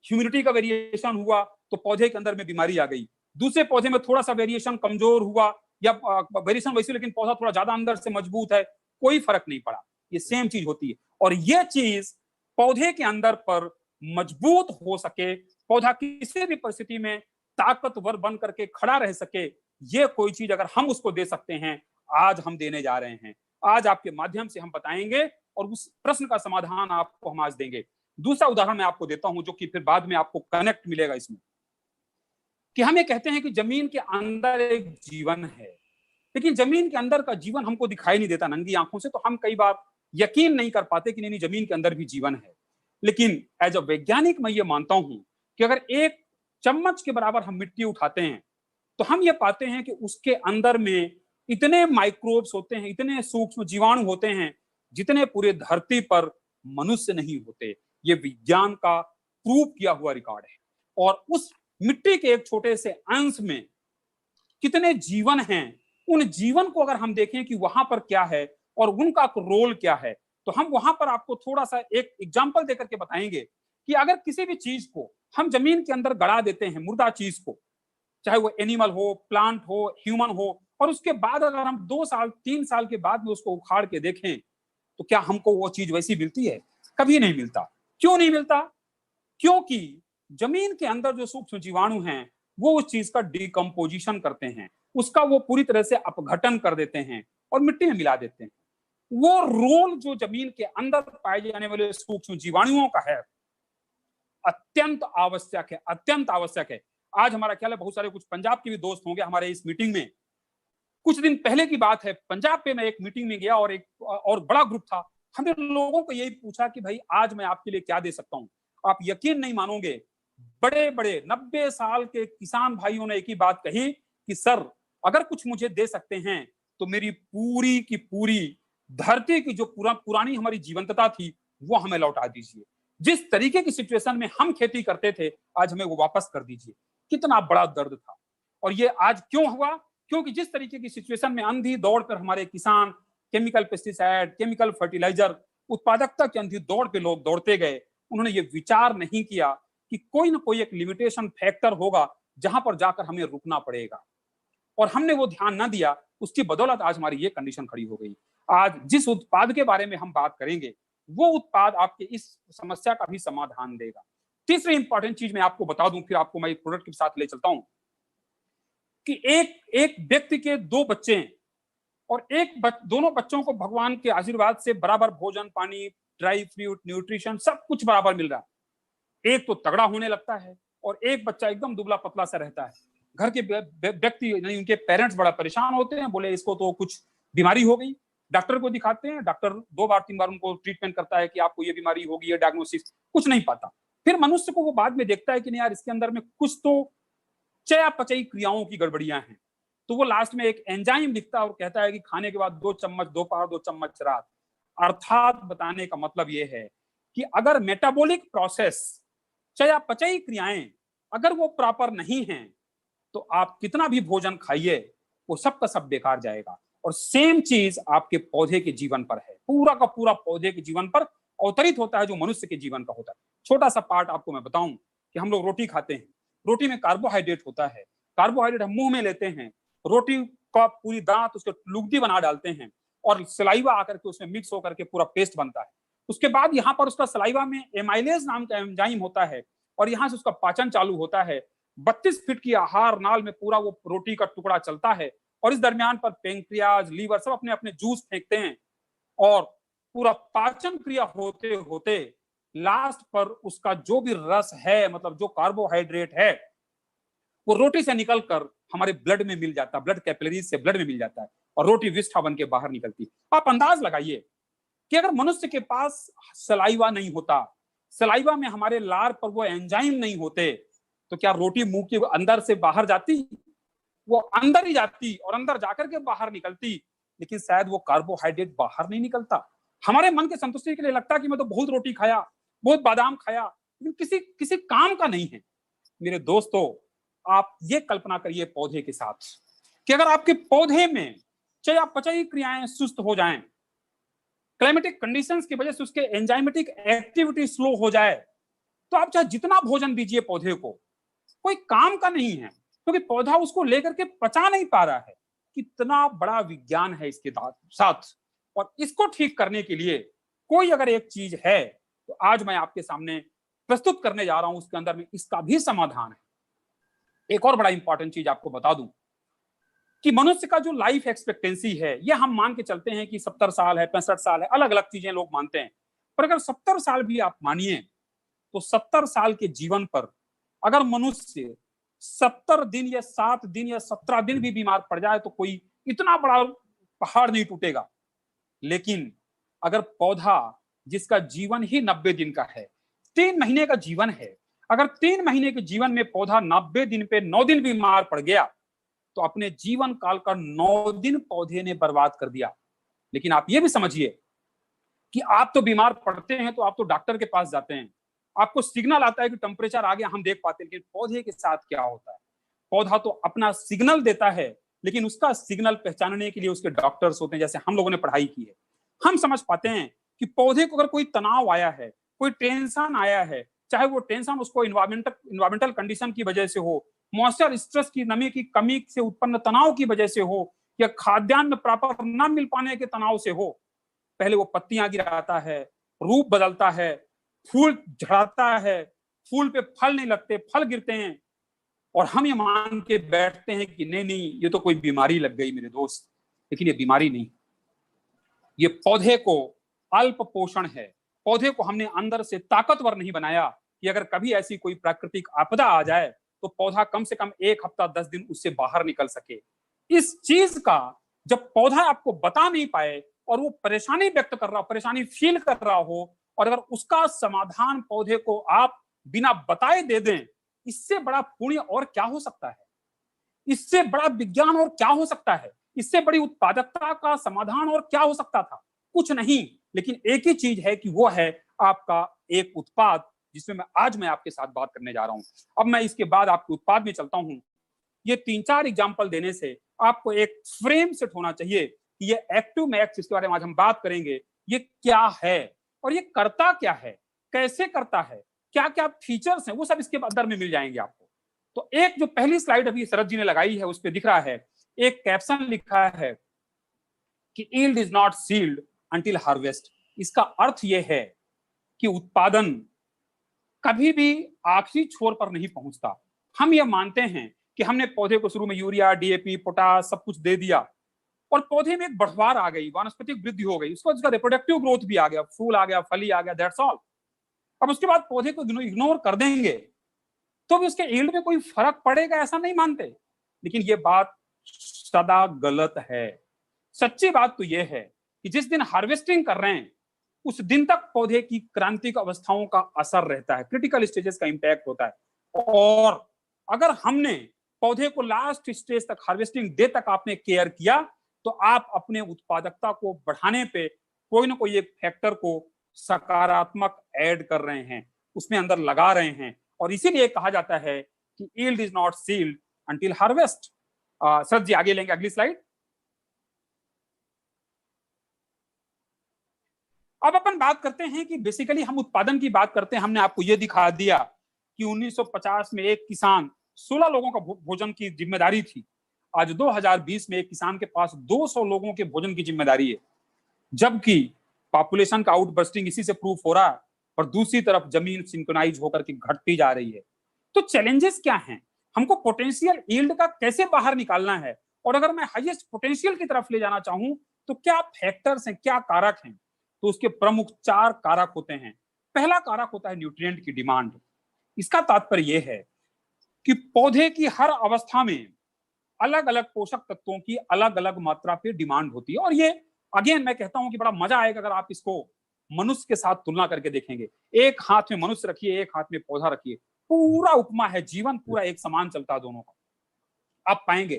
ह्यूमिडिटी का वेरिएशन हुआ, तो पौधे के अंदर में बीमारी आ गई। दूसरे पौधे में थोड़ा सा वेरिएशन कमजोर हुआ या वेरिएशन वैसे, लेकिन पौधा थोड़ा ज्यादा अंदर से मजबूत है, कोई फर्क नहीं पड़ा। ये सेम चीज होती है। और ये चीज पौधे के अंदर पर मजबूत हो सके, पौधा किसी भी परिस्थिति में ताकतवर बन करके खड़ा रह सके, ये कोई चीज अगर हम उसको दे सकते हैं, आज हम देने जा रहे हैं। आज आपके माध्यम से हम बताएंगे और उस प्रश्न का समाधान आपको हम आज देंगे। दूसरा उदाहरण मैं आपको देता हूं जो कि फिर बाद में आपको कनेक्ट मिलेगा इसमें, कि हम ये कहते हैं कि जमीन के अंदर एक जीवन है, लेकिन जमीन के अंदर का जीवन हमको दिखाई नहीं देता नंगी आंखों से, तो हम कई बार यकीन नहीं कर पाते कि नहीं जमीन के अंदर भी जीवन है। लेकिन एज अ वैज्ञानिक मैं ये मानता हूं कि अगर एक चम्मच के बराबर हम मिट्टी उठाते हैं, तो हम ये पाते हैं कि उसके अंदर में इतने माइक्रोब्स होते हैं, इतने सूक्ष्म जीवाणु होते हैं, जितने पूरे धरती पर मनुष्य नहीं होते। ये विज्ञान का प्रूव किया हुआ रिकॉर्ड है। और उस मिट्टी के एक छोटे से अंश में कितने जीवन हैं, उन जीवन को अगर हम देखें कि वहां पर क्या है और उनका रोल क्या है, तो हम वहां पर आपको थोड़ा सा एक एग्जांपल देकर के बताएंगे कि अगर किसी भी चीज को हम जमीन के अंदर गड़ा देते हैं, मुर्दा चीज को, चाहे वो एनिमल हो, प्लांट हो, ह्यूमन हो, और उसके बाद अगर हम 2 साल 3 साल के बाद में उसको उखाड़ के देखें, तो क्या हमको वो चीज वैसी मिलती है? कभी नहीं मिलता। क्यों नहीं मिलता? क्योंकि जमीन के अंदर जो सूक्ष्म जीवाणु हैं, वो उस चीज का डिकम्पोजिशन करते हैं, उसका वो पूरी तरह से अपघटन कर देते हैं और मिट्टी में मिला देते हैं। वो रोल जो जमीन के अंदर पाए जाने वाले सूक्ष्म जीवाणुओं का है, अत्यंत आवश्यक है, अत्यंत आवश्यक है। आज हमारा ख्याल है बहुत सारे कुछ पंजाब के भी दोस्त होंगे हमारे इस मीटिंग में। कुछ दिन पहले की बात है, पंजाब पे मैं एक मीटिंग में गया और एक और बड़ा ग्रुप था। हमने लोगों को यही पूछा कि भाई आज मैं आपके लिए क्या दे सकता हूं। आप यकीन नहीं मानोगे, बड़े बड़े 90 साल के किसान भाइयों ने एक ही बात कही कि सर अगर कुछ मुझे दे सकते हैं तो मेरी पूरी की पूरी धरती की जो पुरानी हमारी जीवंतता थी वो हमें लौटा दीजिए। जिस तरीके की सिचुएशन में हम खेती करते थे, आज हमें वो वापस कर दीजिए। कितना बड़ा दर्द था। और ये आज क्यों हुआ? क्योंकि जिस तरीके की सिचुएशन में अंधी दौड़ पर हमारे किसान केमिकल पेस्टिसाइड, केमिकल फर्टिलाइजर, उत्पादकता की अंधी दौड़ पे लोग दौड़ते गए, उन्होंने ये विचार नहीं किया कि कोई ना कोई एक लिमिटेशन फैक्टर होगा जहां पर जाकर हमें रुकना पड़ेगा। और हमने वो ध्यान ना दिया, उसकी बदौलत आज हमारी ये कंडीशन खड़ी हो गई। आज जिस उत्पाद के बारे में हम बात करेंगे, वो उत्पाद आपके इस समस्या का भी समाधान देगा। तीसरी इंपॉर्टेंट चीज मैं आपको बता दूं, फिर आपको मैं एक प्रोडक्ट के साथ ले चलता हूं, कि एक व्यक्ति के 2 बच्चे हैं और दोनों बच्चों को भगवान के आशीर्वाद से बराबर भोजन, पानी, ड्राई फ्रूट, न्यूट्रिशन सब कुछ बराबर मिल रहा है। एक तो तगड़ा होने लगता है और एक बच्चा एकदम दुबला पतला सा रहता है। घर के व्यक्ति यानी उनके पेरेंट्स बड़ा परेशान होते हैं, बोले इसको तो कुछ बीमारी हो गई। डॉक्टर को दिखाते हैं, डॉक्टर 2 बार 3 बार उनको ट्रीटमेंट करता है कि आपको ये बीमारी होगी, ये डायग्नोसिस, कुछ नहीं पाता। फिर मनुष्य को वो बाद में देखता है कि नहीं यार, इसके अंदर में कुछ तो चयापचयी क्रियाओं की गड़बड़ियां हैं। तो वो लास्ट में एक एंजाइम लिखता है और कहता है कि खाने के बाद 2 चम्मच दोपहर, 2 चम्मच रात। अर्थात बताने का मतलब ये है कि अगर मेटाबॉलिक प्रोसेस, चयापचयी क्रियाएं अगर वो प्रॉपर नहीं हैं, तो आप कितना भी भोजन खाइए वो सब का सब बेकार जाएगा। और सेम चीज आपके पौधे के जीवन पर है, पूरा का पूरा पौधे के जीवन पर अवतरित होता है जो मनुष्य के जीवन का होता है। छोटा सा पार्ट आपको मैं बताऊं कि हम लोग रोटी खाते हैं, रोटी में कार्बोहाइड्रेट होता है। कार्बोहाइड्रेट हम मुंह में लेते हैं, रोटी का पूरी दांत उसके लुगदी बना डालते हैं और सलाइवा आकर के उसमें मिक्स होकर के पूरा पेस्ट बनता है। उसके बाद यहाँ पर उसका सलाइवा में एमाइलेज नाम का एंजाइम होता है और यहाँ से उसका पाचन चालू होता है। 32 फीट की आहार नाल में पूरा वो रोटी का टुकड़ा चलता है, और इस दरमियान पर पेंक्रियाज, लीवर सब अपने अपने जूस फेंकते हैं, और पूरा पाचन क्रिया होते होते लास्ट पर उसका जो भी रस है, मतलब जो कार्बोहाइड्रेट है, वो रोटी से निकलकर हमारे ब्लड में मिल जाता है, ब्लड कैपिलरीज से ब्लड में मिल जाता है, और रोटी विष्ठा बन के बाहर निकलती। आप अंदाज लगाइए कि अगर मनुष्य के पास सलाइवा नहीं होता, सलाइवा में हमारे लार पर वो एंजाइम नहीं होते, तो क्या रोटी मुंह के अंदर से बाहर जाती? वो अंदर ही जाती और अंदर जाकर के बाहर निकलती, लेकिन शायद वो कार्बोहाइड्रेट बाहर नहीं निकलता। हमारे मन के संतुष्टि के लिए लगता कि मैं तो बहुत रोटी खाया, बहुत बादाम खाया, लेकिन किसी किसी काम का नहीं है। मेरे दोस्तों, आप ये कल्पना करिए पौधे के साथ कि अगर आपके पौधे में चाहे अपचयी क्रियाएं सुस्त हो जाएं, क्लाइमेटिक कंडीशंस की वजह से उसके एंजाइमेटिक एक्टिविटी स्लो हो जाए, तो आप चाहे जितना भोजन दीजिए पौधे को, कोई काम का नहीं है, क्योंकि पौधा उसको लेकर के पचा नहीं पा रहा है। कितना बड़ा विज्ञान है इसके साथ, और इसको ठीक करने के लिए कोई अगर एक चीज है तो आज मैं आपके सामने प्रस्तुत करने जा रहा हूं, उसके अंदर में इसका भी समाधान है। एक और बड़ा इंपॉर्टेंट चीज आपको बता दूं कि मनुष्य का जो लाइफ एक्सपेक्टेंसी है, ये हम मान के चलते हैं कि 70 साल है, 65 साल है, अलग अलग चीजें लोग मानते हैं, पर अगर 70 साल भी आप मानिए तो 70 साल के जीवन पर अगर मनुष्य 70 दिन या 7 दिन या 17 दिन भी बीमार पड़ जाए तो कोई इतना बड़ा पहाड़ नहीं टूटेगा। लेकिन अगर पौधा जिसका जीवन ही 90 दिन का है, 3 महीने का जीवन है, अगर 3 महीने के जीवन में पौधा 90 दिन पे 9 दिन बीमार पड़ गया तो अपने जीवन काल का 9 दिन पौधे ने बर्बाद कर दिया। लेकिन आप ये भी समझिए कि आप तो बीमार पड़ते हैं तो आप तो डॉक्टर के पास जाते हैं, आपको सिग्नल आता है कि टेम्परेचर आ गया, हम देख पाते हैं। लेकिन पौधे के साथ क्या होता है? पौधा तो अपना सिग्नल देता है, लेकिन उसका सिग्नल पहचानने के लिए उसके डॉक्टर्स होते हैं, जैसे हम लोगों ने पढ़ाई की है। हम समझ पाते हैं कि पौधे को अगर कोई तनाव आया है, कोई टेंशन आया है, चाहे वो टेंशन उसको इन्वायरमेंटल कंडीशन की वजह से हो, मॉइस्चर स्ट्रेस की नमी की कमी से उत्पन्न तनाव की वजह से हो, या खाद्यान्न प्रॉपर न मिल पाने के तनाव से हो, पहले वो पत्तियां गिराता है, रूप बदलता है, फूल झड़ता है, फूल पे फल नहीं लगते, फल गिरते हैं, और हम ये मान के बैठते हैं कि नहीं नहीं ये तो कोई बीमारी लग गई मेरे दोस्त। लेकिन ये बीमारी नहीं, ये पौधे को अल्प पोषण है। पौधे को हमने अंदर से ताकतवर नहीं बनाया कि अगर कभी ऐसी कोई प्राकृतिक आपदा आ जाए तो पौधा कम से कम 1 हफ्ता 10 दिन उससे बाहर निकल सके। इस चीज का जब पौधा आपको बता नहीं पाए और वो परेशानी व्यक्त कर रहा हो, परेशानी फील कर रहा हो, और अगर उसका समाधान पौधे को आप बिना बताए दे दें, इससे बड़ा पुण्य और क्या हो सकता है? इससे बड़ा विज्ञान और क्या हो सकता है? इससे बड़ी उत्पादकता का समाधान और क्या हो सकता था? कुछ नहीं। लेकिन एक ही चीज है कि वो है आपका एक उत्पाद, जिसमें मैं आपके साथ बात करने जा रहा हूं। अब मैं इसके बाद आपके उत्पाद में चलता हूं। ये 3-4 एग्जाम्पल देने से आपको एक फ्रेम सेट होना चाहिए कि ये एक्टिव मैक्स, जिसके बारे में आज हम बात करेंगे, ये क्या है और ये करता क्या है, कैसे करता है, क्या क्या फीचर्स हैं, वो सब इसके अंदर में मिल जाएंगे आपको। तो एक जो पहली स्लाइड अभी शरद जी ने लगाई है, उस पर दिख रहा है, एक कैप्शन लिखा है कि yield is not sealed until harvest. इसका अर्थ यह है कि उत्पादन कभी भी आखिरी छोर पर नहीं पहुंचता। हम ये मानते हैं कि हमने पौधे को शुरू में यूरिया, डीएपी, पोटास सब कुछ दे दिया और पौधे में एक बढ़वार आ गई, वानस्पतिक वृद्धि हो गई, उसका रिप्रोडक्टिव ग्रोथ भी आ गया, फूल आ गया, फली आ गया, दैट्स ऑल। अब उसके बाद पौधे को इग्नोर कर देंगे तो भी उसके यील्ड में कोई फर्क पड़ेगा, ऐसा नहीं मानते। लेकिन ये बात सदा गलत है। सच्ची बात तो यह है कि जिस दिन हार्वेस्टिंग कर रहे हैं उस दिन तक पौधे की क्रांतिक अवस्थाओं का असर रहता है, क्रिटिकल स्टेजेस का इंपैक्ट होता है। और अगर हमने पौधे को लास्ट स्टेज तक, हार्वेस्टिंग डे तक आपने केयर किया, तो आप अपने उत्पादकता को बढ़ाने पे कोई ना कोई एक फैक्टर को सकारात्मक ऐड कर रहे हैं, उसमें अंदर लगा रहे हैं। और इसीलिए कहा जाता है कि yield is not sealed until harvest. Sir ji आगे लेंगे, अगली स्लाइड। अब अपन बात करते हैं कि बेसिकली हम उत्पादन की बात करते हैं। हमने आपको यह दिखा दिया कि 1950 में एक किसान 16 लोगों का भोजन की जिम्मेदारी थी। आज 2020 में एक किसान के पास 200 लोगों के भोजन की जिम्मेदारी है, जबकि पॉपुलेशन का आउटबर्स्टिंग इसी से प्रूफ हो रहा है। और दूसरी तरफ जमीन सिंक्रोनाइज होकर के घटती जा रही है। तो चैलेंजेस क्या हैं? हमको पोटेंशियल यील्ड का कैसे बाहर निकालना है, और अगर मैं हाईएस्ट पोटेंशियल की तरफ ले जाना चाहूं तो क्या फैक्टर्स हैं, क्या कारक हैं। तो उसके प्रमुख 4 कारक होते हैं। पहला कारक होता है न्यूट्रिएंट की डिमांड। इसका तात्पर्य यह है कि पौधे की हर अवस्था में अलग अलग पोषक तत्वों की अलग अलग मात्रा पे डिमांड होती है। और ये अगेन मैं कहता हूं कि बड़ा मजा आएगा अगर आप इसको मनुष्य के साथ तुलना करके देखेंगे। एक हाथ में मनुष्य रखिए, एक हाथ में पौधा रखिए, पूरा उपमा है, जीवन पूरा एक समान चलता है दोनों का। आप पाएंगे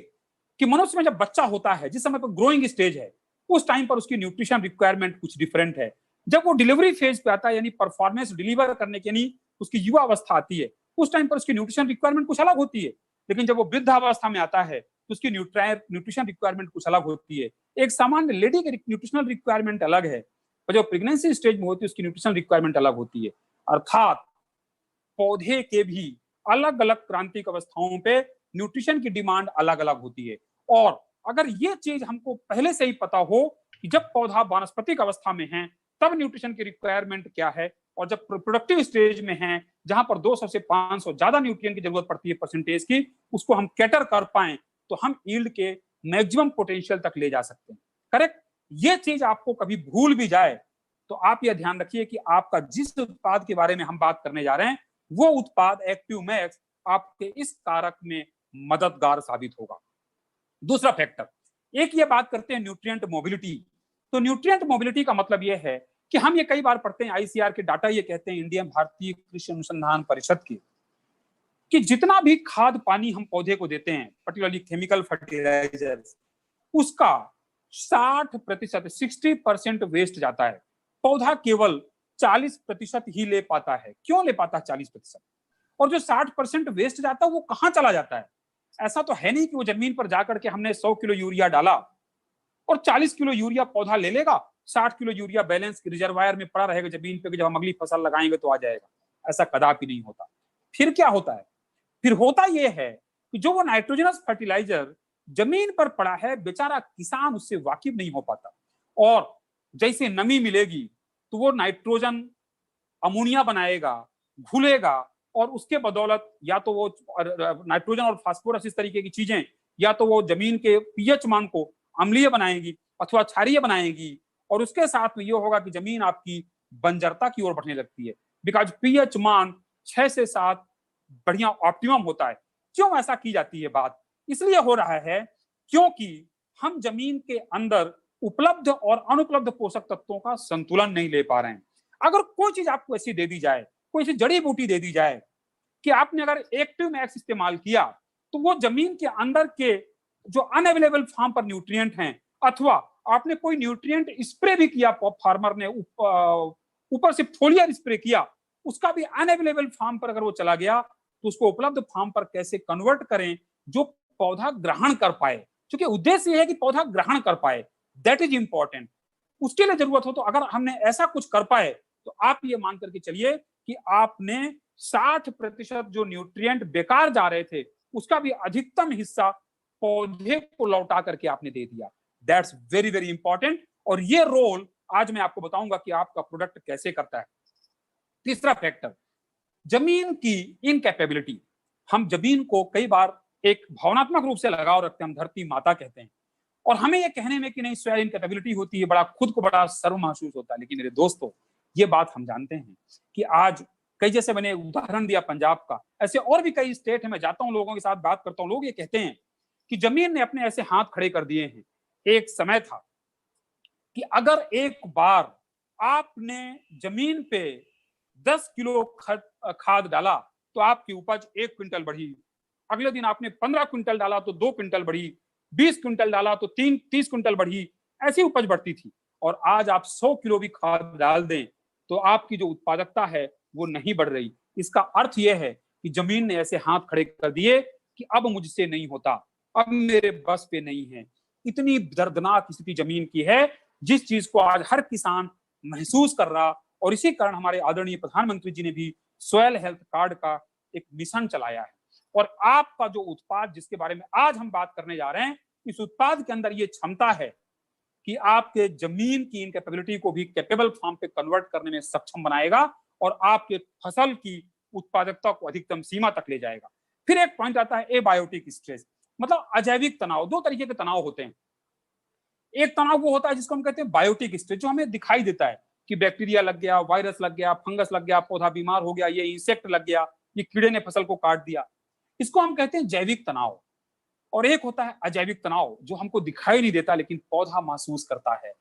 कि मनुष्य में जब बच्चा होता है, जिस समय पर ग्रोइंग स्टेज है, उस टाइम पर उसकी न्यूट्रिशन रिक्वायरमेंट कुछ डिफरेंट है। जब वो डिलीवरी फेज पे आता है, यानी परफॉर्मेंस डिलीवर करने के, यानी उसकी युवा अवस्था आती है, उस टाइम पर उसकी न्यूट्रिशन रिक्वायरमेंट कुछ अलग होती है। लेकिन जब वो वृद्धावस्था में आता है तो उसकी न्यूट्रिशन रिक्वायरमेंट कुछ अलग होती है। एक सामान्य लेडी की न्यूट्रिशनल रिक्वायरमेंट अलग है, और जो प्रेगनेंसी स्टेज में होती है उसकी न्यूट्रिशनल रिक्वायरमेंट अलग होती है। अर्थात पौधे के भी अलग अलग क्रांतिक अवस्थाओं पे न्यूट्रिशन की डिमांड अलग अलग होती है। और अगर ये चीज हमको पहले से ही पता हो कि जब पौधा वानस्पतिक अवस्था में है तब न्यूट्रिशन की रिक्वायरमेंट क्या है, और जब प्रोडक्टिव स्टेज में है जहां पर 200 से 500 ज्यादा न्यूट्रिएंट की जरूरत पड़ती है परसेंटेज की, उसको हम कैटर कर पाए तो हम यील्ड के मैक्सिमम पोटेंशियल तक ले जा सकते हैं। करेक्ट। ये चीज आपको कभी भूल भी जाए तो आप यह ध्यान रखिए कि आपका जिस उत्पाद के बारे में हम बात करने जा रहे हैं वो उत्पाद एक्टिव मैक्स आपके इस कारक में मददगार साबित होगा। दूसरा फैक्टर, एक ये बात करते हैं न्यूट्रिएंट मोबिलिटी। तो न्यूट्रिएंट मोबिलिटी का मतलब यह है कि हम ये कई बार पढ़ते हैं, आईसीआर के डाटा ये कहते हैं, इंडियन भारतीय कृषि अनुसंधान परिषद के, कि जितना भी खाद पानी हम पौधे को देते हैं, पर्टिकुलरली केमिकल फर्टिलाइजर्स, उसका 60% वेस्ट जाता है। पौधा केवल 40% ही ले पाता है। क्यों ले पाता है 40%? और जो 60% वेस्ट जाता है वो कहां चला जाता है? ऐसा तो है नहीं कि वो जमीन पर जाकर के हमने 100 किलो यूरिया डाला और 40 किलो यूरिया पौधा ले लेगा, 60 किलो यूरिया बैलेंस रिजर्वायर में पड़ा रहेगा जमीन पे, जब हम अगली फसल लगाएंगे तो आ जाएगा। ऐसा कदापि नहीं होता। फिर क्या होता है? फिर होता यह है कि जो वो नाइट्रोजनस फर्टिलाइजर जमीन पर पड़ा है, बेचारा किसान उससे वाकिफ नहीं हो पाता, और जैसे नमी मिलेगी तो वो नाइट्रोजन अमोनिया बनाएगा, घुलेगा, और उसके बदौलत या तो वो नाइट्रोजन और फास्फोरस इस तरीके की चीजें या तो वो जमीन के पीएच मान को अम्लीय बनाएंगी अथवा क्षारीय बनाएंगी, और उसके साथ में ये होगा कि जमीन आपकी बंजरता की ओर बढ़ने लगती है। बिकॉज पीएच मान 6 से 7 बढ़िया ऑप्टिमम होता है। क्यों ऐसा की जाती है बात? इसलिए हो रहा है क्योंकि हम जमीन के अंदर उपलब्ध और अनुपलब्ध पोषक तत्वों का संतुलन नहीं ले पा रहे हैं। अगर कोई चीज आपको ऐसी दे दी जाए, कोई ऐसी जड़ी बूटी दे दी जाए कि आपने अगर एक्टिव मैक्स इस्तेमाल किया तो वो जमीन के अंदर के जो अनअवेलेबल फार्म पर न्यूट्रिएंट हैं, अथवा आपने कोई न्यूट्रिएंट स्प्रे भी किया, फार्मर ने ऊपर से फोलियर स्प्रे किया, उसका भी अनअवेलेबल फार्म पर अगर वो चला गया तो उसको उपलब्ध फार्म पर कैसे कन्वर्ट करें जो पौधा ग्रहण कर पाए। क्योंकि उद्देश्य यह है कि पौधा ग्रहण कर पाए, दैट इज इंपॉर्टेंट। उसके लिए जरूरत हो तो अगर हमने ऐसा कुछ कर पाए तो आप ये मान करके चलिए कि आपने 60% जो न्यूट्रिएंट बेकार जा रहे थे उसका भी अधिकतम हिस्सा पौधे को लौटा करके आपने दे दिया। दैट्स वेरी वेरी इंपॉर्टेंट, और ये रोल आज मैं आपको बताऊंगा कि आपका प्रोडक्ट कैसे करता है। तीसरा फैक्टर, जमीन की इनकैपेबिलिटी। हम जमीन को कई बार एक भावनात्मक रूप से लगाव रखते हैं, हम धरती माता कहते हैं, और हमें ये कहने में कि नहीं सॉइल इनकैपेबिलिटी होती है, बड़ा खुद को बड़ा शर्म महसूस होता है। लेकिन मेरे दोस्तों, ये बात हम जानते हैं कि आज कई, जैसे मैंने उदाहरण दिया पंजाब का, ऐसे और भी कई स्टेट है, मैं जाता हूं लोगों के साथ बात करता हूं, लोग ये कहते हैं कि जमीन ने अपने ऐसे हाथ खड़े कर दिए हैं। एक समय था कि अगर एक बार आपने जमीन पे 10 किलो खाद डाला तो आपकी उपज 1 क्विंटल बढ़ी, अगले दिन आपने 15 क्विंटल डाला तो 2 क्विंटल बढ़ी, 20 क्विंटल डाला तो 30 क्विंटल बढ़ी, ऐसी उपज बढ़ती थी। और आज आप 100 किलो भी खाद डाल दें तो आपकी जो उत्पादकता है वो नहीं बढ़ रही। इसका अर्थ यह है कि जमीन ने ऐसे हाथ खड़े कर दिए कि अब मुझसे नहीं होता, अब मेरे बस पे नहीं है। इतनी दर्दनाक स्थिति जमीन की है, जिस चीज को आज हर किसान महसूस कर रहा, और इसी कारण हमारे आदरणीय प्रधानमंत्री जी ने भी सॉइल हेल्थ कार्ड का एक मिशन चलाया है। और आपका जो उत्पाद जिसके बारे में आज हम बात करने जा रहे हैं, इस उत्पाद के अंदर ये क्षमता है कि आपके जमीन की इनकैपेबिलिटी को भी कैपेबल फार्म पे कन्वर्ट करने में सक्षम बनाएगा और आपके फसल की उत्पादकता को अधिकतम सीमा तक ले जाएगा। फिर एक पॉइंट आता है एबायोटिक स्ट्रेस, मतलब अजैविक तनाव। दो तरीके के तनाव होते हैं। एक तनाव वो होता है जिसको हम कहते हैं बायोटिक स्ट्रेस, जो हमें दिखाई देता है कि बैक्टीरिया लग गया, वायरस लग गया, फंगस लग गया, पौधा बीमार हो गया, ये इंसेक्ट लग गया, ये कीड़े ने फसल को काट दिया, इसको हम कहते हैं जैविक तनाव। और एक होता है अजैविक तनाव, जो हमको दिखाई नहीं देता लेकिन पौधा महसूस करता है,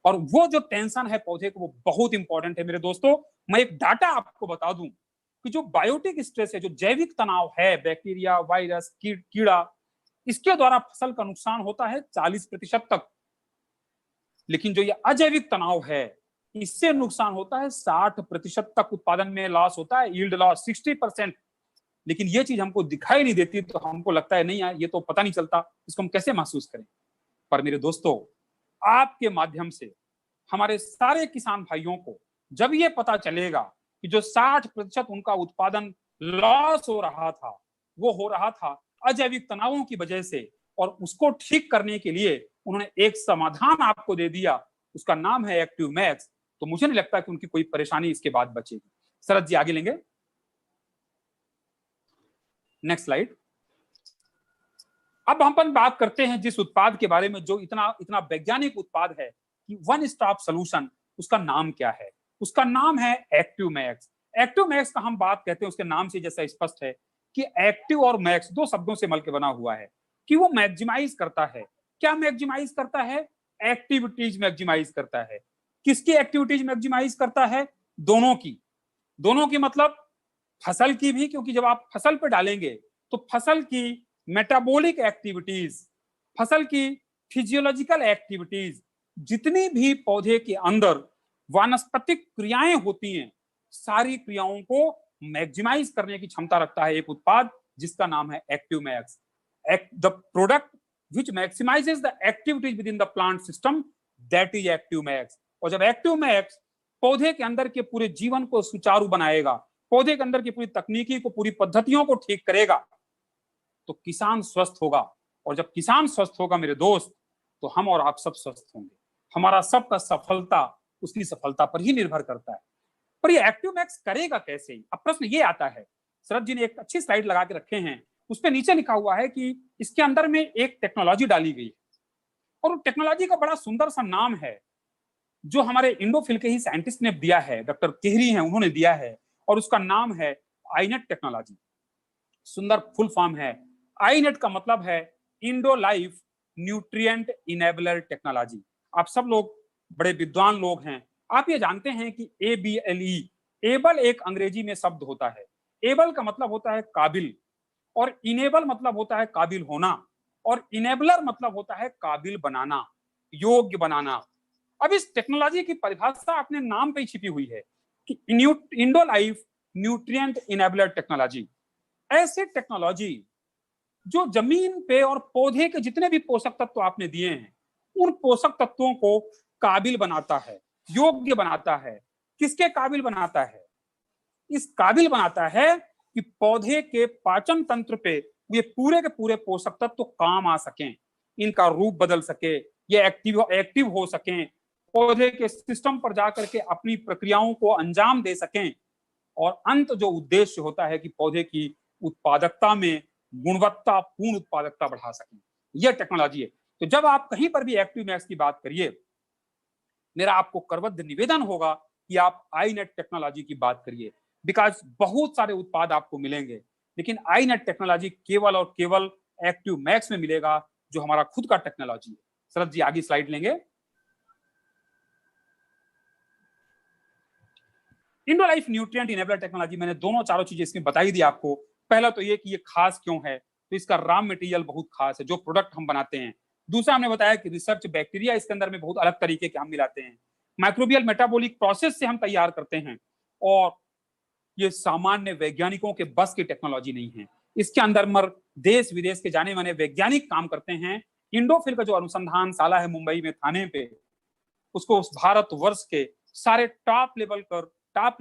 और वो जो टेंशन है पौधे को, वो बहुत इंपॉर्टेंट है मेरे दोस्तों। मैं एक डाटा आपको बता दूं कि जो बायोटिक स्ट्रेस है, जो जैविक तनाव है, बैक्टीरिया, वायरस, कीड़ा, इसके द्वारा फसल का नुकसान होता है 40% तक। लेकिन जो ये अजैविक तनाव है, इससे नुकसान होता है 60% तक, उत्पादन में लॉस होता है, यील्ड लॉस 60%। लेकिन ये चीज हमको दिखाई नहीं देती, तो हमको लगता है नहीं यार ये तो पता नहीं चलता, इसको हम कैसे महसूस करें। पर मेरे दोस्तों, आपके माध्यम से हमारे सारे किसान भाइयों को जब ये पता चलेगा कि जो 60% उनका उत्पादन लॉस हो रहा था, वो हो रहा था अजैविक तनावों की वजह से, और उसको ठीक करने के लिए उन्होंने एक समाधान आपको दे दिया, उसका नाम है एक्टिव मैक्स, तो मुझे नहीं लगता कि उनकी कोई परेशानी इसके बाद बचेगी। शरद जी आगे लेंगे, नेक्स्ट स्लाइड। अब हम अपन बात करते हैं जिस उत्पाद के बारे में, जो इतना इतना वैज्ञानिक उत्पाद है कि वन स्टॉप सॉल्यूशन, उसका नाम क्या है? उसका नाम है एक्टिव मैक्स। एक्टिव मैक्स का हम बात कहते हैं, उसके नाम से जैसा स्पष्ट है कि एक्टिव और मैक्स दो शब्दों से मिलकर बना हुआ है, कि वो मैक्सिमाइज करता है। क्या मैक्सिमाइज करता है? एक्टिविटीज मैक्सिमाइज करता है। किसकी एक्टिविटीज मैक्सिमाइज करता है? दोनों की। दोनों की मतलब फसल की भी, क्योंकि जब आप फसल पे डालेंगे तो फसल की मेटाबॉलिक एक्टिविटीज, फसल की फिजियोलॉजिकल एक्टिविटीज, जितनी भी पौधे के अंदर वानस्पतिक क्रियाएं होती हैं, सारी क्रियाओं को मैक्सिमाइज करने की क्षमता रखता है एक उत्पाद जिसका नाम है active max. The product which maximizes the activities within the plant system, that is active max। और जब एक्टिव मैक्स पौधे के अंदर के पूरे जीवन को सुचारू बनाएगा, पौधे के अंदर की पूरी तकनीकी को, पूरी पद्धतियों को ठीक करेगा, तो किसान स्वस्थ होगा। और जब किसान स्वस्थ होगा मेरे दोस्त, तो हम और आप सब स्वस्थ होंगे। हमारा सबका सफलता उसकी सफलता पर ही निर्भर करता है। पर ये एक्टिव मैक्स करेगा कैसे? अब प्रश्न ये आता है, शरद जी ने एक अच्छी स्लाइड लगा के रखे हैं, उस पर नीचे लिखा हुआ है कि इसके अंदर में एक टेक्नोलॉजी डाली गई है, और टेक्नोलॉजी का बड़ा सुंदर सा नाम है, जो हमारे इंडोफिल के ही साइंटिस्ट ने दिया है, डॉक्टर केहरी हैं, उन्होंने दिया है, और उसका नाम है आईनेट टेक्नोलॉजी। सुंदर फुल फॉर्म है। आईनेट का मतलब है Indo life nutrient enabler technology. आप सब लोग बड़े विद्वान लोग हैं, आप ये जानते हैं कि ABLE, एबल एक अंग्रेजी में शब्द होता है। एबल का मतलब होता है काबिल, और इनेबल मतलब होता है काबिल होना, और इनेबलर मतलब होता है काबिल बनाना, योग्य बनाना। अब इस टेक्नोलॉजी की परिभाषा अपने नाम पे ही छिपी हुई है कि Indo life nutrient enabler technology. ऐसे टेक्नोलॉजी जो जमीन पे और पौधे के जितने भी पोषक तत्व आपने दिए हैं, उन पोषक तत्वों को काबिल बनाता है, योग्य बनाता है। किसके काबिल बनाता है? इस काबिल बनाता है कि पौधे के पाचन तंत्र पे ये पूरे के पूरे पोषक तत्व काम आ सकें, इनका रूप बदल सके, ये एक्टिव हो सकें, पौधे के सिस्टम पर जाकर के अपनी प्रक्रियाओं को अंजाम दे सकें, और अंत जो उद्देश्य होता है कि पौधे की उत्पादकता में गुणवत्ता पूर्ण उत्पादकता बढ़ा सकें। यह टेक्नोलॉजी है। तो जब आप कहीं पर भी एक्टिव मैक्स की बात करिए, मेरा आपको करबद्ध निवेदन होगा कि आप आईनेट टेक्नोलॉजी की बात करिए, बिकॉज बहुत सारे उत्पाद आपको मिलेंगे, लेकिन आईनेट टेक्नोलॉजी केवल और केवल एक्टिव मैक्स में मिलेगा, जो हमारा खुद का टेक्नोलॉजी है। शरद जी आगे स्लाइड लेंगे। Indo life nutrient enabler technology, मैंने दोनों चारों चीजें इसमें बताई दी आपको। पहला तो ये कि ये खास क्यों है, तो इसका रॉ मटेरियल बहुत खास है, जो प्रोडक्ट हम बनाते हैं। दूसरा हमने बताया कि रिसर्च बैक्टीरिया इसके अंदर में बहुत अलग तरीके के हम मिलाते हैं, माइक्रोबियल मेटाबॉलिक प्रोसेस से हम तैयार करते हैं, और ये सामान्य वैज्ञानिकों के बस की टेक्नोलॉजी नहीं है। इसके अंदर मर देश विदेश के जाने माने वैज्ञानिक काम करते हैं। इंडोफिल का जो अनुसंधान शाला है मुंबई में थाने पे, उसको उस भारत वर्ष के सारे टॉप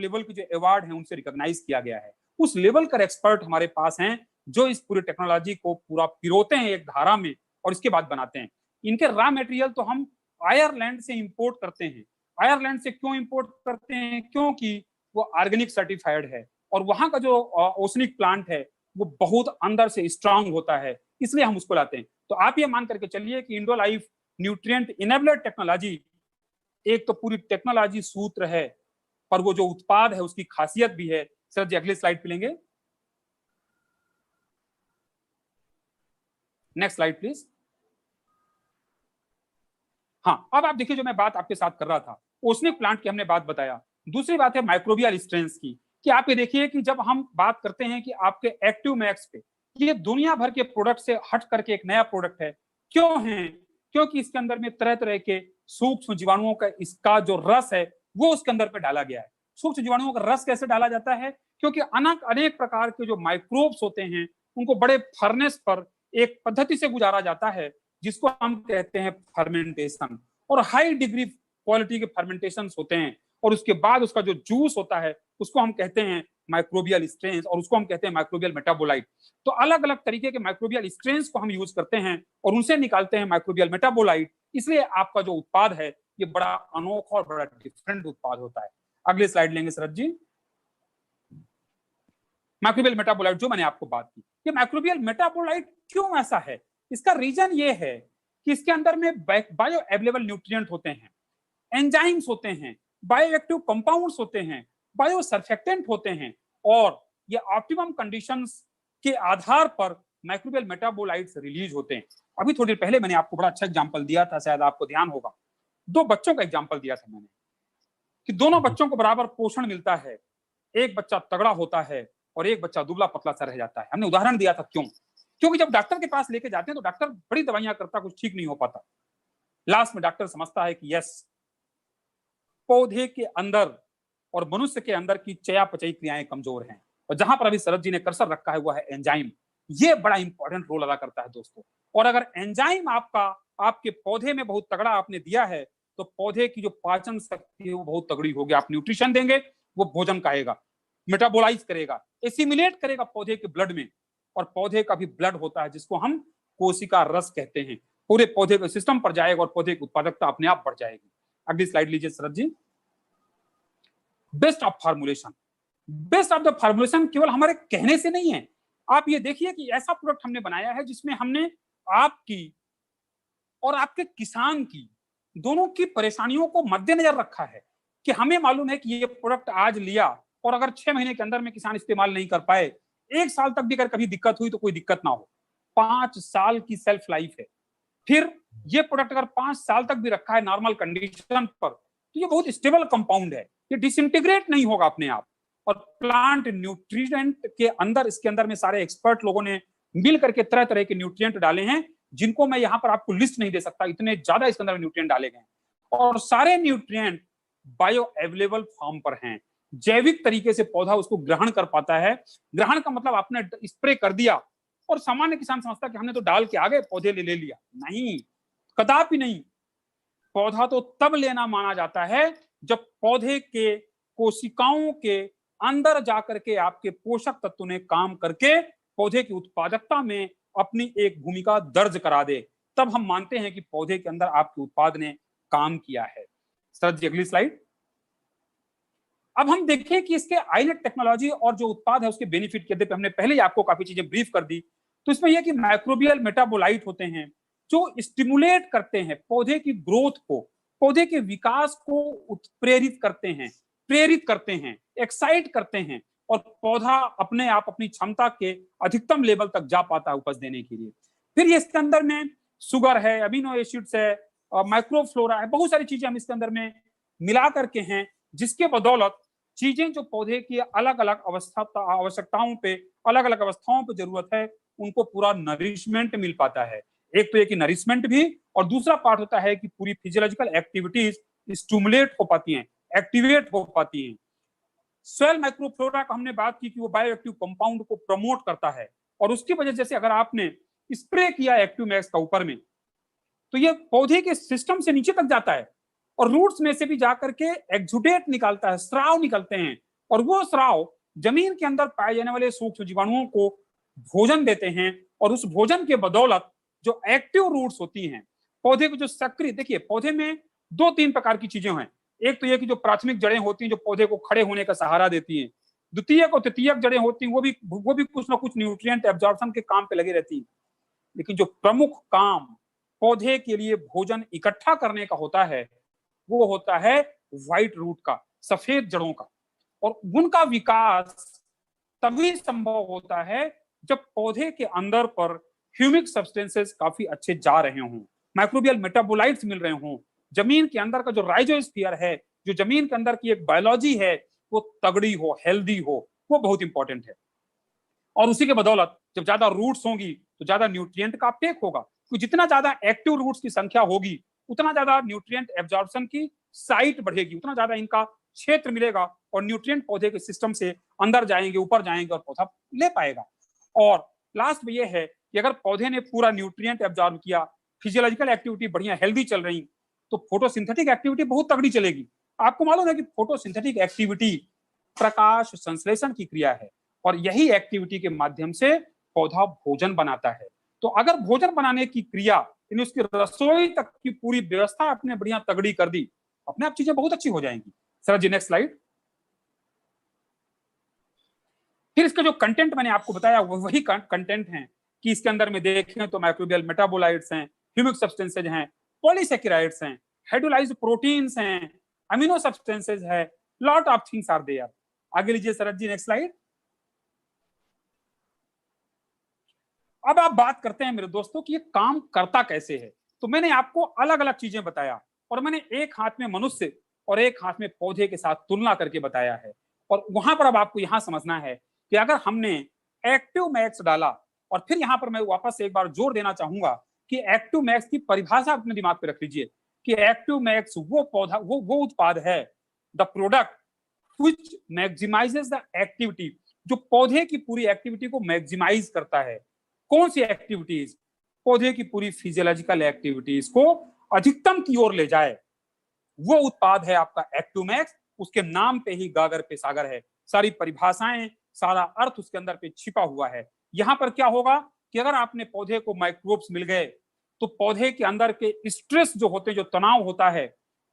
लेवल के जो अवार्ड हैं उनसे रिकॉग्नाइज किया गया है। उस लेवल का एक्सपर्ट हमारे पास हैं, जो इस पूरी टेक्नोलॉजी को पूरा पिरोते हैं एक धारा में, और इसके बाद बनाते हैं। इनके रॉ मटेरियल तो हम आयरलैंड से इंपोर्ट करते हैं। आयरलैंड से क्यों इंपोर्ट करते हैं? क्योंकि वो ऑर्गेनिक सर्टिफाइड है, और वहां का जो ओसनिक प्लांट है वो बहुत अंदर से स्ट्रांग होता है, इसलिए हम उसको लाते हैं। तो आप ये मान करके चलिए कि इंडोलाइफ न्यूट्रिएंट इनेबलर टेक्नोलॉजी एक तो पूरी टेक्नोलॉजी सूत्र है, पर वो जो उत्पाद है उसकी खासियत भी है। सर जी अगली स्लाइड पे लेंगे, नेक्स्ट स्लाइड प्लीज। हाँ, अब आप देखिए जो मैं बात आपके साथ कर रहा था, ओस्मिक प्लांट की हमने बात बताया। दूसरी बात है माइक्रोबियल स्ट्रेंथ की, कि आप ये देखिए कि जब हम बात करते हैं कि आपके एक्टिव मैक्स पे, ये दुनिया भर के प्रोडक्ट से हट करके एक नया प्रोडक्ट है। क्यों है? क्योंकि इसके अंदर में तरह तरह के सूक्ष्म जीवाणुओं का इसका जो रस है वो उसके अंदर पे डाला गया है। सूक्ष्म जीवाणुओं का रस कैसे डाला जाता है? क्योंकि अनेक प्रकार के जो माइक्रोब्स होते हैं उनको बड़े फर्नेस पर एक पद्धति से गुजारा जाता है जिसको हम कहते हैं फर्मेंटेशन, और हाई डिग्री क्वालिटी के फर्मेंटेशन होते हैं, और उसके बाद उसका जो जूस होता है उसको हम कहते हैं माइक्रोबियल स्ट्रेंस, और उसको हम कहते हैं माइक्रोबियल मेटाबोलाइट। तो अलग अलग तरीके के माइक्रोबियल स्ट्रेंस को हम यूज करते हैं और उनसे निकालते हैं माइक्रोबियल मेटाबोलाइट। इसलिए आपका जो उत्पाद है ये बड़ा अनोखा और बड़ा डिफरेंट उत्पाद होता है। अगली स्लाइड लेंगे शरद जी। माइक्रोबियल मेटाबोलाइट जो मैंने आपको बात की, ये माइक्रोबियल मेटाबोलाइट क्यों ऐसा है? इसका रीजन ये है कि इसके अंदर में बायो अवेलेबल न्यूट्रिएंट होते हैं, एंजाइम्स होते हैं, बायोएक्टिव कंपाउंड्स होते हैं, बायो सर्फेक्टेंट होते हैं, और ये ऑप्टिमम कंडीशंस के आधार पर माइक्रोबियल मेटाबोलाइट्स रिलीज होते हैं। अभी थोड़ी देर पहले मैंने आपको बड़ा अच्छा एग्जांपल दिया था, शायद आपको ध्यान होगा, 2 बच्चों का एग्जांपल दिया था मैंने कि दोनों बच्चों को बराबर पोषण मिलता है, एक बच्चा तगड़ा होता है और एक बच्चा दुबला पतला सा रह जाता है। हमने उदाहरण दिया था क्यों? क्योंकि जब डॉक्टर के पास लेके जाते हैं तो डॉक्टर बड़ी दवाइयां करता, कुछ ठीक नहीं हो पाता। लास्ट में डॉक्टर समझता है कि यस, पौधे के अंदर और मनुष्य के अंदर की चयापचयी क्रियाएं कमजोर हैं, और जहां पर अभी शरद जी ने कर्सर रखा है वो है एंजाइम। ये बड़ा इंपॉर्टेंट रोल अदा करता है दोस्तों। और अगर एंजाइम आपके पौधे में बहुत तगड़ा आपने दिया है तो पौधे की जो पाचन शक्ति है वो बहुत तगड़ी होगी। आप न्यूट्रिशन देंगे, वो भोजन खाएगा, मेटाबोलाइज करेगा, एसिमिलेट करेगा पौधे के ब्लड में, और पौधे का भी ब्लड होता है जिसको हम कोशिका रस कहते हैं, पूरे पौधे के सिस्टम पर जाएगा और पौधे की उत्पादकता अपने आप बढ़ जाएगी। अगली स्लाइड लीजिए Sharad ji. Best of formulation, best of the formulation केवल हमारे कहने से नहीं है। आप ये देखिए कि ऐसा प्रोडक्ट हमने बनाया है जिसमें हमने आपकी और आपके किसान की दोनों की परेशानियों को मद्देनजर रखा है कि हमें मालूम है कि ये प्रोडक्ट आज लिया और अगर 6 महीने के अंदर में किसान इस्तेमाल नहीं कर पाए, 1 साल तक भी अगर कभी दिक्कत हुई तो कोई दिक्कत ना हो। 5 साल की सेल्फ लाइफ है। फिर ये प्रोडक्ट अगर 5 साल तक भी रखा है नॉर्मल कंडीशन पर तो ये बहुत स्टेबल कंपाउंड है, ये डिसइंटीग्रेट नहीं होगा अपने आप। और प्लांट न्यूट्रिएंट के अंदर, इसके अंदर में सारे एक्सपर्ट लोगों ने मिल करके तरह तरह के न्यूट्रिएंट डाले हैं जिनको मैं यहाँ पर आपको लिस्ट नहीं दे सकता, इतने ज्यादा इसके अंदर न्यूट्रिएंट डाले गए हैं। और सारे न्यूट्रिएंट बायो अवेलेबल फॉर्म पर हैं, जैविक तरीके से पौधा उसको ग्रहण कर पाता है। ग्रहण का मतलब आपने स्प्रे कर दिया और सामान्य किसान समझता कि हमने तो डाल के आ गए, पौधे ले लिया। नहीं, कदापि नहीं। पौधा तो तब लेना माना जाता है जब पौधे के कोशिकाओं के अंदर जाकर के आपके पोषक तत्वों ने काम करके पौधे की उत्पादकता में अपनी एक भूमिका दर्ज करा दे, तब हम मानते हैं कि पौधे के अंदर आपके उत्पाद ने काम किया है। सर जी अगली स्लाइड। अब हम देखें कि इसके आईनेट टेक्नोलॉजी और जो उत्पाद है उसके बेनिफिट के पे हमने पहले ही आपको काफी चीजें ब्रीफ कर दी। तो इसमें यह कि माइक्रोबियल मेटाबोलाइट होते हैं जो स्टिमुलेट करते हैं पौधे की ग्रोथ को, पौधे के विकास को उत्प्रेरित करते हैं, प्रेरित करते हैं, एक्साइट करते हैं, और पौधा अपने आप अपनी क्षमता के अधिकतम लेवल तक जा पाता है उपज देने के लिए। फिर ये इसके अंदर में शुगर है, अमीनो एसिड्स है, माइक्रोफ्लोरा है, बहुत सारी चीजें हम इसके अंदर में मिला करके हैं जिसके बदौलत चीजें जो पौधे की अलग अलग आवश्यकताओं पे, अलग अलग अवस्थाओं पे जरूरत है, उनको पूरा नरिशमेंट मिल पाता है। एक तो ये कि नरिशमेंट भी, और दूसरा पार्ट होता है कि पूरी फिजियोलॉजिकल एक्टिविटीज स्टिमुलेट हो पाती हैं, एक्टिवेट हो पाती हैं। सॉइल माइक्रोफ्लोरा का हमने बात की कि वो बायोएक्टिव कंपाउंड को प्रमोट करता है, और उसकी वजह से अगर आपने स्प्रे किया एक्टिव मैक्स का ऊपर में तो ये पौधे के सिस्टम से नीचे तक जाता है और रूट्स में से भी जाकर के एक्सुडेट निकालता है, स्राव निकलते हैं, और वो स्राव जमीन के अंदर पाए जाने वाले सूक्ष्म जीवाणुओं को भोजन देते हैं, और उस भोजन के बदौलत जो एक्टिव रूट्स होती हैं पौधे को, जो सक्रिय, देखिए पौधे में 2-3 प्रकार की चीजें हैं। एक तो ये कि जो प्राथमिक जड़ें होती हैं जो पौधे को खड़े होने का सहारा देती हैं, द्वितीयक और तृतीयक जड़ें होती हैं, वो भी कुछ ना कुछ न्यूट्रिएंट एब्जॉर्प्शन के काम पे लगी रहती हैं। लेकिन जो प्रमुख काम पौधे के लिए भोजन इकट्ठा करने का होता है वो होता है व्हाइट रूट का, सफेद जड़ों का। और उनका विकास तभी संभव होता है जब पौधे के अंदर पर ह्यूमिक सब्सटेंसेस काफी अच्छे जा रहे हों, माइक्रोबियल मेटाबोलाइट्स मिल रहे हों, जमीन के अंदर का जो राइजोस्फीयर है, जो जमीन के अंदर की एक बायोलॉजी है, वो तगड़ी हो, हेल्दी हो, वो बहुत इंपॉर्टेंट है। और उसी के बदौलत जब ज्यादा रूट्स होंगी तो ज्यादा न्यूट्रिएंट का अपटेक होगा, क्योंकि जितना ज्यादा एक्टिव रूट्स की संख्या होगी उतना ज्यादा न्यूट्रिएंट एब्जॉर्प्शन की साइट बढ़ेगी, उतना ज्यादा इनका क्षेत्र मिलेगा और न्यूट्रिएंट पौधे के सिस्टम से अंदर जाएंगे, ऊपर जाएंगे और पौधा ले पाएगा। और लास्ट में यह है कि अगर पौधे ने पूरा न्यूट्रिएंट एब्जॉर्ब किया, फिजियोलॉजिकल एक्टिविटी बढ़िया हेल्दी चल रही, तो फोटोसिंथेटिक एक्टिविटी बहुत तगड़ी चलेगी। आपको मालूम है कि फोटोसिंथेटिक एक्टिविटी प्रकाश संश्लेषण की क्रिया है और यही एक्टिविटी के माध्यम से पौधा भोजन बनाता है। तो अगर भोजन बनाने की क्रिया यानी उसकी रसोई तक की पूरी व्यवस्था आपने बढ़िया तगड़ी कर दी, अपने आप चीजें बहुत अच्छी हो जाएंगी। सर जी नेक्स्ट स्लाइड। फिर इसका जो कंटेंट मैंने आपको बताया वो वही कंटेंट है कि इसके अंदर में देखें तो माइक्रोबियल मेटाबोलाइट्स हैं, ह्यूमिक सब्सटेंसेज हैं, पॉलीसेकेराइड्स हैं, हाइड्रोलाइज्ड प्रोटीन्स हैं, अमीनो सब्सटेंसेज है, lot of things are there. आगे लीजिए शरद जी नेक्स्ट स्लाइड। अब आप बात करते हैं मेरे दोस्तों कि ये काम करता कैसे है। तो मैंने आपको अलग अलग चीजें बताया और मैंने एक हाथ में मनुष्य और एक हाथ में पौधे के साथ तुलना करके बताया है। और वहां पर अब आपको यहां समझना है कि अगर हमने एक्टिव मैक्स डाला, और फिर यहां पर मैं वापस से एक बार जोर देना चाहूंगा कि एक्टिव मैक्स की परिभाषा अपने दिमाग पे रख लीजिए कि एक्टिव मैक्स वो पौधा वो उत्पाद है, the product which maximises the activity, जो पौधे की पूरी एक्टिविटी को मैक्सिमाइज करता है। कौन सी एक्टिविटीज? पौधे की पूरी फिजियोलॉजिकल एक्टिविटीज को अधिकतम की ओर ले जाए, वो उत्पाद है आपका एक्टिव मैक्स। उसके नाम पे ही गागर पे सागर है, सारी परिभाषाएं, सारा अर्थ उसके अंदर पे छिपा हुआ है। यहां पर क्या होगा कि अगर आपने पौधे को माइक्रोब्स मिल गए तो पौधे के अंदर के स्ट्रेस जो होते हैं, जो तनाव होता है,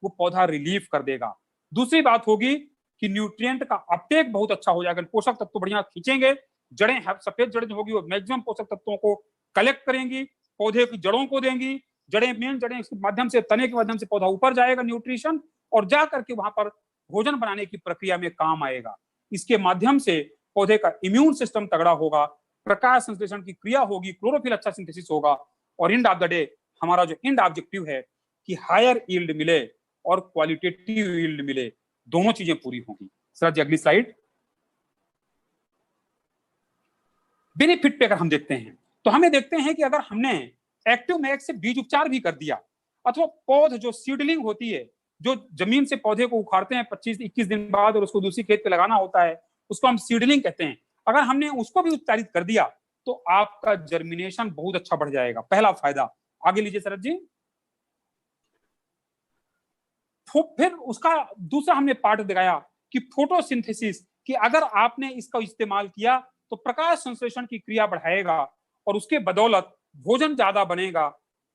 वो पौधा रिलीफ कर देगा। दूसरी बात होगी कि न्यूट्रिएंट का अपटेक बहुत अच्छा हो जाएगा, पोषक तत्व बढ़िया खींचेंगे, जड़ें सफेद जड़ें जो होगी वो मैक्सिमम पोषक तत्वों को कलेक्ट करेंगी, पौधे की जड़ों को देंगी, जड़ें मेन जड़ें इसके माध्यम से, तने के माध्यम से पौधा ऊपर जाएगा न्यूट्रिशन, और जा करके वहां पर भोजन बनाने की प्रक्रिया में काम आएगा। इसके माध्यम से पौधे का इम्यून सिस्टम तगड़ा होगा, प्रकाश संश्लेषण की क्रिया होगी, क्लोरोफिल अच्छा सिंथेसिस होगा, और एंड ऑफ द डे हमारा जो एंड ऑब्जेक्टिव है कि हायर यील्ड मिले और क्वालिटेटिव यील्ड मिले, दोनों चीजें पूरी होंगी। सर जी अगली स्लाइड। बेनिफिट पे अगर हम देखते हैं तो हमें देखते हैं कि अगर हमने एक्टिव मैक्स से बीज उपचार भी कर दिया, अथवा पौध जो सीडलिंग होती है, जो जमीन से पौधे को उखाड़ते हैं 25-21 दिन बाद और उसको दूसरी खेत पे लगाना होता है, उसको हम सीडलिंग कहते हैं। अगर हमने उसको भी उपचारित कर दिया तो आपका जर्मिनेशन बहुत अच्छा बढ़ जाएगा, पहला फायदा। आगे लीजिए शरद जी। फिर उसका दूसरा हमने पार्ट दिखाया कि फोटोसिंथेसिस, कि अगर आपने इसका इस्तेमाल किया तो प्रकाश संश्लेषण की क्रिया बढ़ाएगा और उसके बदौलत भोजन ज्यादा बनेगा,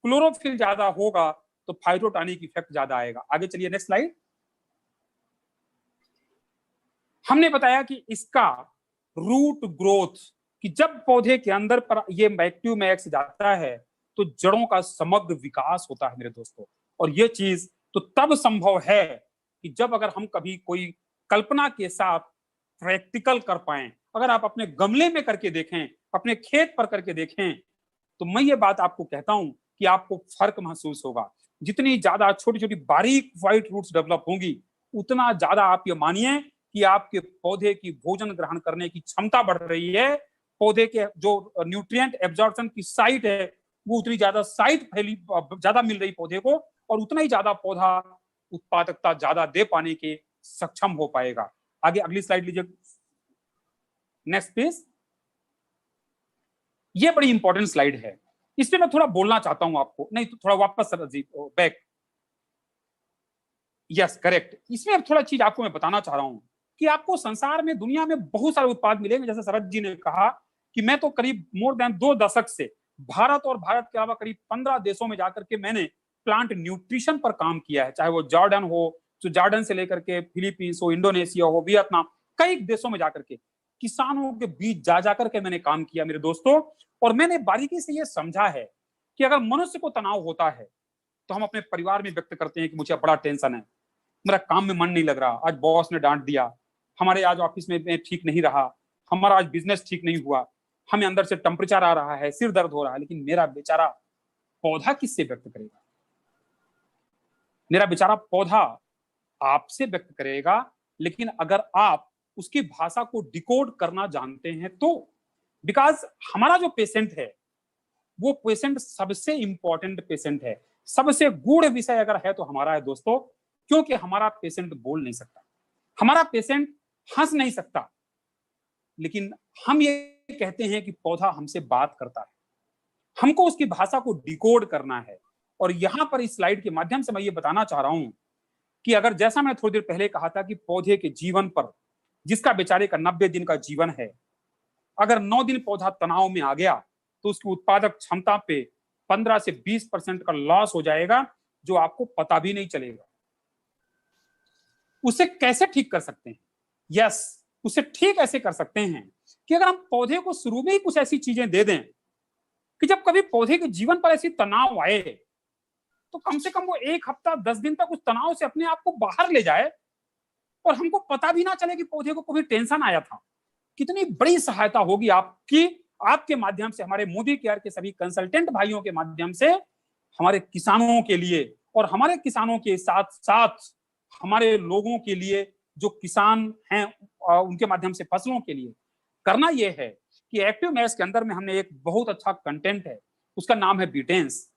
क्लोरोफिल ज्यादा होगा, तो फाइटोटॉनिक इफेक्ट ज्यादा आएगा। आगे चलिए नेक्स्ट स्लाइड। हमने बताया कि इसका रूट ग्रोथ, कि जब पौधे के अंदर पर ये एक्टिव मैक्स जाता है तो जड़ों का समग्र विकास होता है मेरे दोस्तों। और ये चीज तो तब संभव है कि जब अगर हम कभी कोई कल्पना के साथ प्रैक्टिकल कर पाए। अगर आप अपने गमले में करके देखें, अपने खेत पर करके देखें, तो मैं ये बात आपको कहता हूं कि आपको फर्क महसूस होगा। जितनी ज्यादा छोटी छोटी बारीक व्हाइट रूट्स डेवलप होंगी, उतना ज्यादा आप ये मानिए कि आपके पौधे की भोजन ग्रहण करने की क्षमता बढ़ रही है। पौधे के जो न्यूट्रिएंट एब्जॉर्प्शन की साइट है वो उतनी ज्यादा साइट फैली, ज्यादा मिल रही पौधे को, और उतना ही ज्यादा पौधा उत्पादकता ज्यादा दे पाने के सक्षम हो पाएगा। आगे अगली स्लाइड लीजिए, नेक्स्ट प्लीज। ये बड़ी इंपॉर्टेंट स्लाइड है, इस पे मैं थोड़ा बोलना चाहता हूं आपको। नहीं तो थोड़ा वापस सर जी बैक, यस करेक्ट। इसमें अब थोड़ा चीज आपको मैं बताना चाह रहा हूं कि आपको संसार में, दुनिया में बहुत सारे उत्पाद मिलेंगे। जैसे शरद जी ने कहा कि मैं तो करीब मोर देन 2 दशक से भारत और भारत के अलावा करीब 15 देशों में जाकर के मैंने प्लांट न्यूट्रिशन पर काम किया है, चाहे वो जॉर्डन हो, तो जॉर्डन से लेकर के फिलीपींस हो, इंडोनेशिया हो, वियतनाम, कई देशों में जाकर के किसानों के बीच जा जाकर के मैंने काम किया मेरे दोस्तों, और मैंने बारीकी से ये समझा है कि अगर मनुष्य को तनाव होता है तो हम अपने परिवार में व्यक्त करते हैं कि मुझे बड़ा टेंशन है, मेरा काम में मन नहीं लग रहा, आज बॉस ने डांट दिया, हमारे आज ऑफिस में ठीक नहीं रहा, हमारा आज बिजनेस ठीक नहीं हुआ, हमें अंदर से टेम्परेचर आ रहा है, सिर दर्द हो रहा है। लेकिन मेरा बेचारा पौधा किससे व्यक्त करेगा? मेरा बेचारा पौधा आपसे व्यक्त करेगा। लेकिन अगर आप उसकी भाषा को डिकोड करना जानते हैं तो, बिकॉज हमारा जो पेशेंट है वो पेशेंट सबसे इंपॉर्टेंट पेशेंट है, सबसे गूढ़ विषय अगर है तो हमारा है दोस्तों, क्योंकि हमारा पेशेंट बोल नहीं सकता, हमारा पेशेंट हंस नहीं सकता, लेकिन हम ये कहते हैं कि पौधा हमसे बात करता है, हमको उसकी भाषा को डिकोड करना है। और यहां पर इस स्लाइड के माध्यम से मैं ये बताना चाह रहा हूं कि अगर, जैसा मैंने थोड़ी देर पहले कहा था कि पौधे के जीवन पर, जिसका बेचारे का 90 दिन का जीवन है, अगर 9 दिन पौधा तनाव में आ गया तो उसकी उत्पादक क्षमता पे 15 से 20% का लॉस हो जाएगा, जो आपको पता भी नहीं चलेगा। उसे कैसे ठीक कर सकते हैं? यस, उसे ठीक ऐसे कर सकते हैं कि अगर हम पौधे को शुरू में ही कुछ ऐसी चीजें दे दें कि जब कभी पौधे के जीवन पर ऐसी तनाव आए तो कम से कम वो 1 हफ्ता 10 दिन तक उस तनाव से अपने आप को बाहर ले जाए और हमको पता भी ना चले कि पौधे को कोई टेंशन आया था। कितनी बड़ी सहायता होगी आपकी, आपके माध्यम से, हमारे मोदी केयर के सभी कंसल्टेंट भाइयों के माध्यम से, हमारे किसानों के लिए, और हमारे किसानों के साथ साथ हमारे लोगों के लिए जो किसान हैं उनके माध्यम से फसलों के लिए। करना यह है कि एक्टिव मैक्स के अंदर में हमने एक बहुत अच्छा कंटेंट है, उसका नाम है बीटेंस।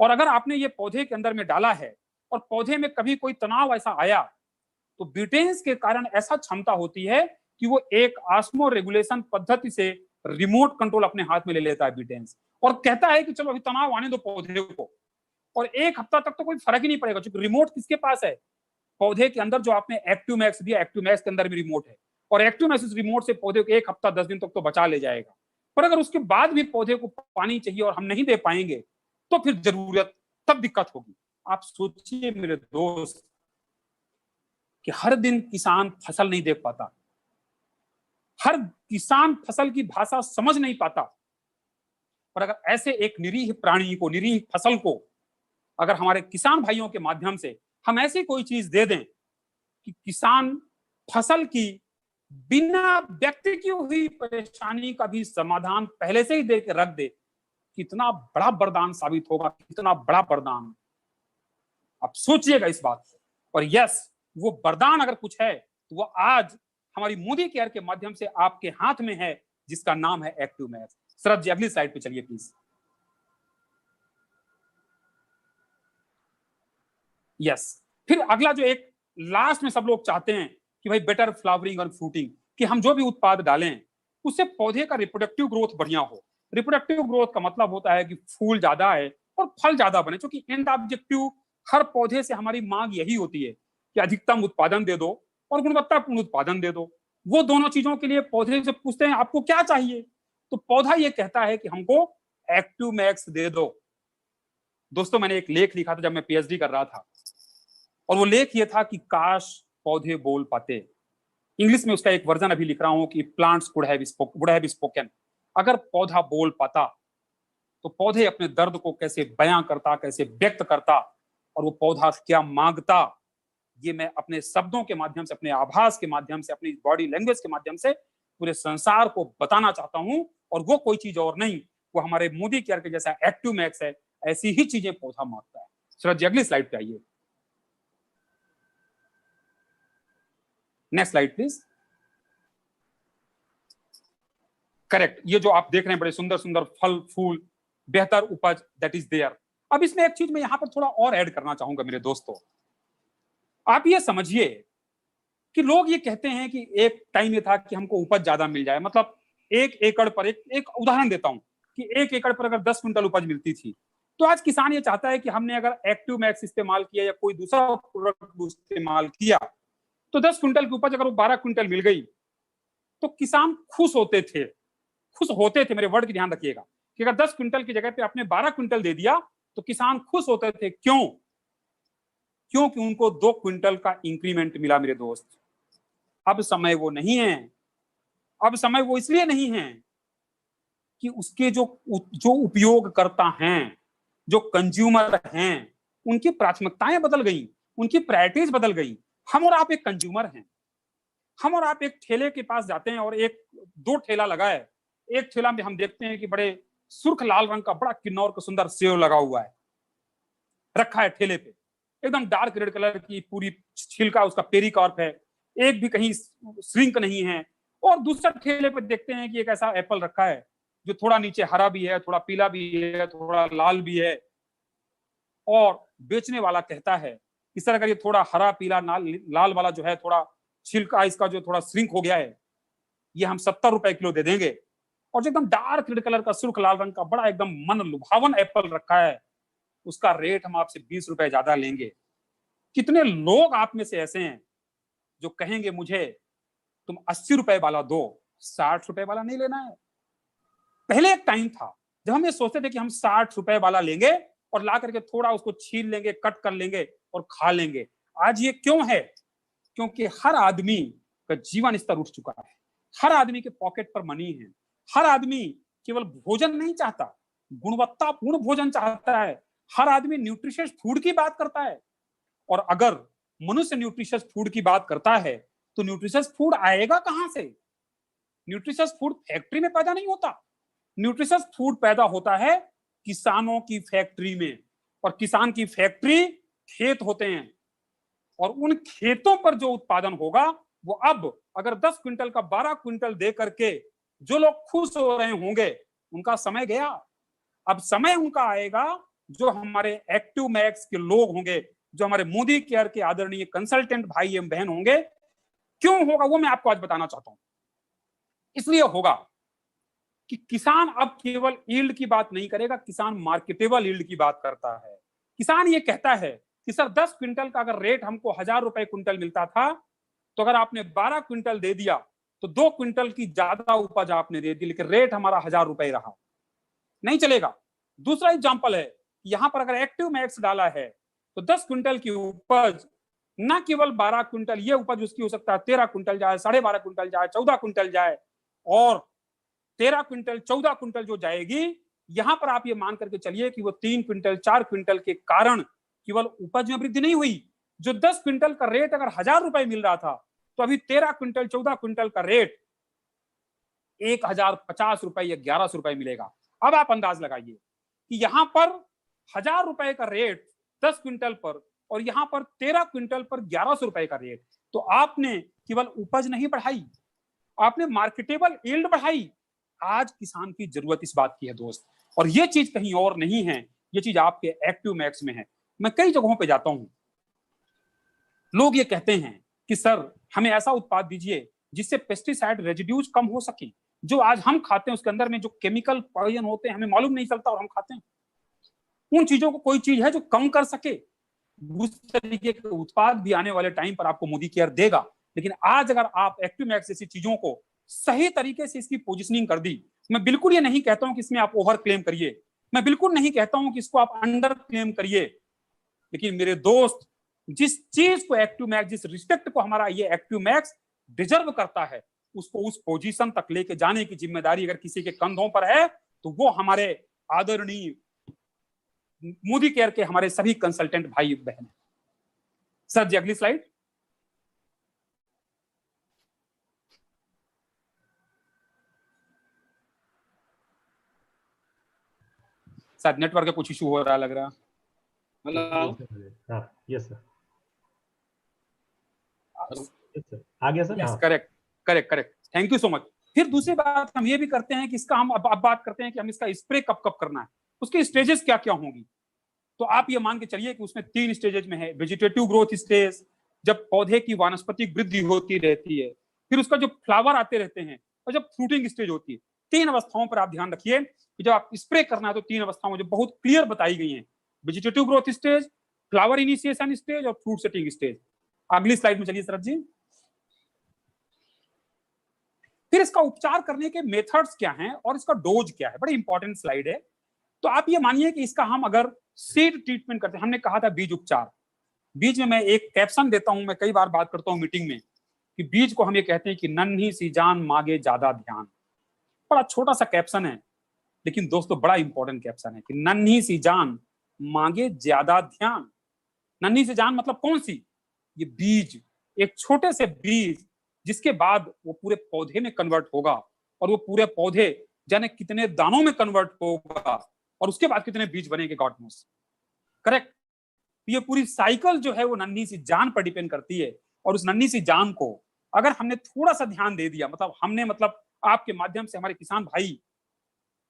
और अगर आपने ये पौधे के अंदर में डाला है और पौधे में कभी कोई तनाव ऐसा आया तो बीटेंस के कारण ऐसा क्षमता होती है कि वो एक ऑस्मो रेगुलेशन पद्धति से रिमोट कंट्रोल अपने हाथ में ले लेता है बीटेंस, और कहता है कि चलो अभी तनाव आने दो पौधे को, और 1 हफ्ता तक तो कोई फर्क ही नहीं पड़ेगा, क्योंकि रिमोट किसके पास है? पौधे के अंदर जो आपने एक्टिव मैक्स दिया, एक्टिव मैक्स के अंदर भी रिमोट है, और एक्टिव मैक्स इस रिमोट से पौधे को 1 हफ्ता 10 दिन तक तो बचा ले जाएगा। पर अगर उसके बाद भी पौधे को पानी चाहिए और हम नहीं दे पाएंगे तो फिर जरूरत, तब दिक्कत होगी। आप सोचिए मेरे दोस्त कि हर दिन किसान फसल नहीं देख पाता, हर किसान फसल की भाषा समझ नहीं पाता, पर अगर ऐसे एक निरीह प्राणी को, निरीह फसल को, अगर हमारे किसान भाइयों के माध्यम से हम ऐसी कोई चीज दे दें कि किसान फसल की बिना व्यक्त की हुई परेशानी का भी समाधान पहले से ही दे के रख दे, कितना बड़ा वरदान साबित होगा, कितना बड़ा वरदान। आप सोचिएगा इस बात को। और यस, वो वरदान अगर कुछ है तो वो आज हमारी मोदी केयर के माध्यम से आपके हाथ में है, जिसका नाम है एक्टिव मैक्स। शरद जी अगली स्लाइड पे चलिए प्लीज। यस, फिर अगला जो एक लास्ट में सब लोग चाहते हैं कि भाई बेटर फ्लावरिंग और फ्रूटिंग, कि हम जो भी उत्पाद डालें उससे पौधे का रिप्रोडक्टिव ग्रोथ बढ़िया हो। रिप्रोडक्टिव ग्रोथ का मतलब होता है कि फूल ज्यादा आए और फल ज्यादा बने, क्योंकि एंड ऑब्जेक्टिव हर पौधे से हमारी मांग यही होती है कि अधिकतम उत्पादन दे दो और गुणवत्तापूर्ण उत्पादन दे दो। वो दोनों चीजों के लिए पौधे से पूछते हैं आपको क्या चाहिए, तो पौधा ये कहता है कि हमको एक्टिव मैक्स दे दो। दोस्तों, मैंने एक लेख लिखा था जब मैं पीएचडी कर रहा था, और वो लेख ये था कि काश पौधे बोल पाते। इंग्लिश में उसका एक वर्जन अभी लिख रहा हूं कि प्लांट्स कुड हैव स्पोकन। अगर पौधा बोल पाता तो पौधे अपने दर्द को कैसे बयां करता, कैसे व्यक्त करता, और वो पौधा क्या मांगता, ये मैं अपने शब्दों के माध्यम से, अपने आभास के माध्यम से, अपनी बॉडी लैंग्वेज के माध्यम से पूरे संसार को बताना चाहता हूं। और वो कोई चीज और नहीं, वो हमारे मोदी केयर के जैसा एक्टिव मैक्स है। ऐसी ही चीजें पौधा मांगता है। शरद जी अगली स्लाइड पे आइए, नेक्स्ट स्लाइड प्लीज। करेक्ट, ये जो आप देख रहे हैं बड़े सुंदर सुंदर फल फूल, बेहतर उपज, दैट इज देयर। अब इसमें एक चीज मैं यहां पर थोड़ा और ऐड करना चाहूंगा मेरे दोस्तों। आप ये समझिए कि लोग ये कहते हैं कि एक टाइम ये था कि हमको उपज ज्यादा मिल जाए, मतलब 1 एकड़ पर, एक उदाहरण देता हूं कि 1 एकड़ पर अगर 10 क्विंटल उपज मिलती थी, तो आज किसान ये चाहता है कि हमने अगर एक्टिव मैक्स इस्तेमाल किया या कोई दूसरा प्रोडक्ट इस्तेमाल किया तो 10 क्विंटल की उपज अगर वो 12 क्विंटल मिल गई तो किसान खुश होते थे। मेरे वर्ड की ध्यान रखिएगा कि अगर 10 क्विंटल की जगह पे आपने 12 क्विंटल दे दिया तो किसान खुश होते थे। क्यों? क्योंकि उनको 2 क्विंटल का इंक्रीमेंट मिला मेरे दोस्त। अब समय वो नहीं है। अब समय वो इसलिए नहीं है कि उसके जो उपयोगकर्ता हैं, जो कंज्यूमर हैं, उनकी प्राथमिकताएं बदल गई, उनकी प्रायोरिटीज बदल गई। हम और आप एक कंज्यूमर हैं। हम और आप एक ठेले के पास जाते हैं और एक दो ठेला लगा है, एक ठेला में हम देखते हैं कि बड़े सुर्ख लाल रंग का बड़ा किन्नौर का सुंदर सेव लगा हुआ है, रखा है ठेले पे, एकदम डार्क रेड कलर की पूरी छिलका उसका पेरिकॉर्प है, एक भी कहीं श्रिंक नहीं है। और दूसरा ठेले पे देखते हैं कि एक ऐसा एप्पल रखा है जो थोड़ा नीचे हरा भी है, थोड़ा पीला भी है, थोड़ा लाल भी है, और बेचने वाला कहता है कि सर अगर ये थोड़ा हरा पीला लाल वाला जो है, थोड़ा छिलका इसका जो थोड़ा श्रिंक हो गया है, ये हम 70 रुपए किलो दे देंगे। और जो एकदम डार्क रेड कलर का सुर्ख लाल रंग का बड़ा एकदम मन लुभावन एप्पल रखा है, उसका रेट हम आपसे 20 रुपए ज्यादा लेंगे। कितने लोग आप में से ऐसे हैं जो कहेंगे मुझे तुम 80 रुपए वाला दो, 60 रुपए वाला नहीं लेना है। पहले एक टाइम था जब हम ये सोचते थे कि हम 60 रुपए वाला लेंगे और ला करके थोड़ा उसको छील लेंगे, कट कर लेंगे और खा लेंगे। आज ये क्यों है? क्योंकि हर आदमी का जीवन स्तर उठ चुका है, हर आदमी के पॉकेट पर मनी है, हर आदमी केवल भोजन नहीं चाहता, गुणवत्तापूर्ण भोजन चाहता है, हर आदमी न्यूट्रिशियस फूड की बात करता है। और अगर मनुष्य न्यूट्रिशियस फूड की बात करता है तो न्यूट्रिशियस फूड आएगा कहां से? न्यूट्रिशियस फूड फैक्ट्री में पैदा नहीं होता। न्यूट्रिशियस फूड पैदा होता है किसानों की फैक्ट्री में, और किसान की फैक्ट्री खेत होते हैं, और उन खेतों पर जो उत्पादन होगा वो अब अगर 10 क्विंटल का 12 क्विंटल दे करके जो लोग खुश हो रहे होंगे, उनका समय गया। अब समय उनका आएगा जो हमारे एक्टिव मैक्स के लोग होंगे, जो हमारे मोदी केयर के आदरणीय कंसल्टेंट भाई एवं बहन होंगे। क्यों होगा वो मैं आपको आज बताना चाहता हूं। इसलिए होगा कि किसान अब केवल यील्ड की बात नहीं करेगा, किसान मार्केटेबल यील्ड की बात करता है। किसान ये कहता है कि सर 10 क्विंटल का अगर रेट हमको 1000 रुपए क्विंटल मिलता था, तो अगर आपने 12 क्विंटल दे दिया तो 2 क्विंटल की ज्यादा उपज आपने दे दी, लेकिन रेट हमारा 1000 रुपए रहा, नहीं चलेगा। दूसरा एग्जाम्पल है, यहां पर अगर एक्टिव मैक्स डाला है तो 10 क्विंटल की उपज न केवल 12 क्विंटल, ये उपज उसकी हो सकता है 13 क्विंटल जाए, 12.5 क्विंटल जाए, 14 क्विंटल जाए, और 13 क्विंटल 14 क्विंटल जो जाएगी, यहां पर आप ये मान करके चलिए कि वो 3 क्विंटल 4 क्विंटल के कारण केवल उपज में वृद्धि नहीं हुई। जो 10 क्विंटल का रेट अगर 1000 रुपए मिल रहा था, तो अभी 13 क्विंटल 14 क्विंटल का रेट 1050 रुपए या 1100 रुपए मिलेगा। अब आप अंदाज लगाइए कि यहां पर 1000 रुपए का रेट 10 क्विंटल पर, और यहां पर 13 क्विंटल पर 1100 रुपए का रेट। तो आपने केवल उपज नहीं बढ़ाई, आपने मार्केटेबल यील्ड बढ़ाई। आज किसान की जरूरत इस बात की है दोस्त, और ये चीज कहीं और नहीं है, ये चीज आपके एक्टिव मैक्स में है। मैं कई जगहों पे जाता हूं, लोग ये कहते हैं कि सर हमें ऐसा उत्पाद दीजिए जिससे पेस्टिसाइड रेजिड्यूज कम हो सके। जो आज हम खाते हैं उसके अंदर में जो केमिकल पॉइजन होते हैं हमें मालूम नहीं चलता और हम खाते हैं। उन चीजों को कोई चीज है जो कम कर सके, उस तरीके के उत्पाद भी आने वाले टाइम पर आपको मोदी केयर देगा। लेकिन आज अगर आप एक्टिव मैक्स जैसी चीजों को सही तरीके से इसकी पोजिशनिंग कर दी, मैं बिल्कुल ये नहीं कहता हूं कि इसमें आप ओवर क्लेम करिए, मैं बिल्कुल नहीं कहता हूं कि इसको आप अंडर क्लेम करिए, लेकिन मेरे दोस्त जिस चीज को एक्टिव मैक्स, जिस रिस्पेक्ट को हमारा ये एक्टिव मैक्स डिजर्व करता है, उसको उस पोजीशन तक लेके जाने की जिम्मेदारी अगर किसी के कंधों पर है तो वो हमारे आदरणीय मोदी केयर के हमारे सभी कंसल्टेंट भाई बहन। सर जी अगली स्लाइड। सर नेटवर्क का कुछ इशू हो रहा लग रहा। हेलो, यस सर, आ गया sir. Yes correct correct correct, thank you so much. फिर दूसरी बात हम ये भी करते हैं कि इसका हम अब बात करते हैं कि हम इसका स्प्रे कब कब करना है, उसकी स्टेजेस क्या क्या होंगी। तो आप ये मान के चलिए कि उसमें 3 स्टेजेस में है। वेजिटेटिव ग्रोथ स्टेज, जब पौधे की वानस्पतिक वृद्धि होती रहती है, फिर उसका जो फ्लावर आते रहते हैं, और जब फ्रूटिंग स्टेज होती है। 3 अवस्थाओं पर आप ध्यान रखिए कि जब आप स्प्रे करना है तो 3 अवस्थाओं जो बहुत क्लियर बताई गई हैं, vegetative growth stage, flower initiation stage और फ्रूट सेटिंग स्टेज। अगली स्लाइड में चलिए शरद जी। फिर इसका उपचार करने के मेथड्स क्या हैं और इसका डोज क्या है, बड़ी इंपॉर्टेंट स्लाइड है। तो आप ये मानिए कि इसका हम अगर सीड ट्रीटमेंट करते हैं, हमने कहा था बीज उपचार, बीज में मैं एक कैप्शन देता हूं, मैं कई बार बात करता हूं मीटिंग में कि बीज को हम ये कहते हैं कि नन्ही सी जान मांगे ज्यादा ध्यान। बड़ा छोटा सा कैप्शन है, लेकिन दोस्तों बड़ा इंपॉर्टेंट कैप्शन है कि नन्ही सी जान मांगे ज्यादा ध्यान। नन्ही सी जान मतलब कौन सी? ये बीज, एक छोटे से बीज जिसके बाद वो पूरे पौधे में कन्वर्ट होगा, और वो पूरे पौधे जाने कितने दानों में कन्वर्ट होगा, और उसके बाद कितने बीज बनेंगे, गॉड नोस। करेक्ट। ये पूरी साइकिल जो है वो नन्ही सी जान पर डिपेंड करती है। और उस नन्ही सी जान को अगर हमने थोड़ा सा ध्यान दे दिया, मतलब आपके माध्यम से हमारे किसान भाई,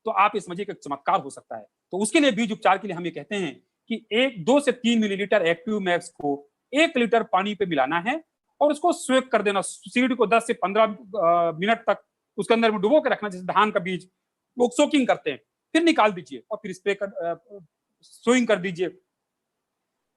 तो आप ये समझिए कि चमत्कार हो सकता है। तो उसके लिए बीज उपचार के लिए हम ये कहते हैं कि 2 से 3 मिलीलीटर एक्टिव मैक्स को 1 लीटर पानी पे मिलाना है और उसको स्वेक कर देना। सीड को 10 से 15 मिनट तक उसके अंदर में डुबो के रखना, जैसे धान का बीज वो सोकिंग करते हैं, फिर निकाल दीजिए और फिर स्प्रे कर सोइंग कर दीजिए।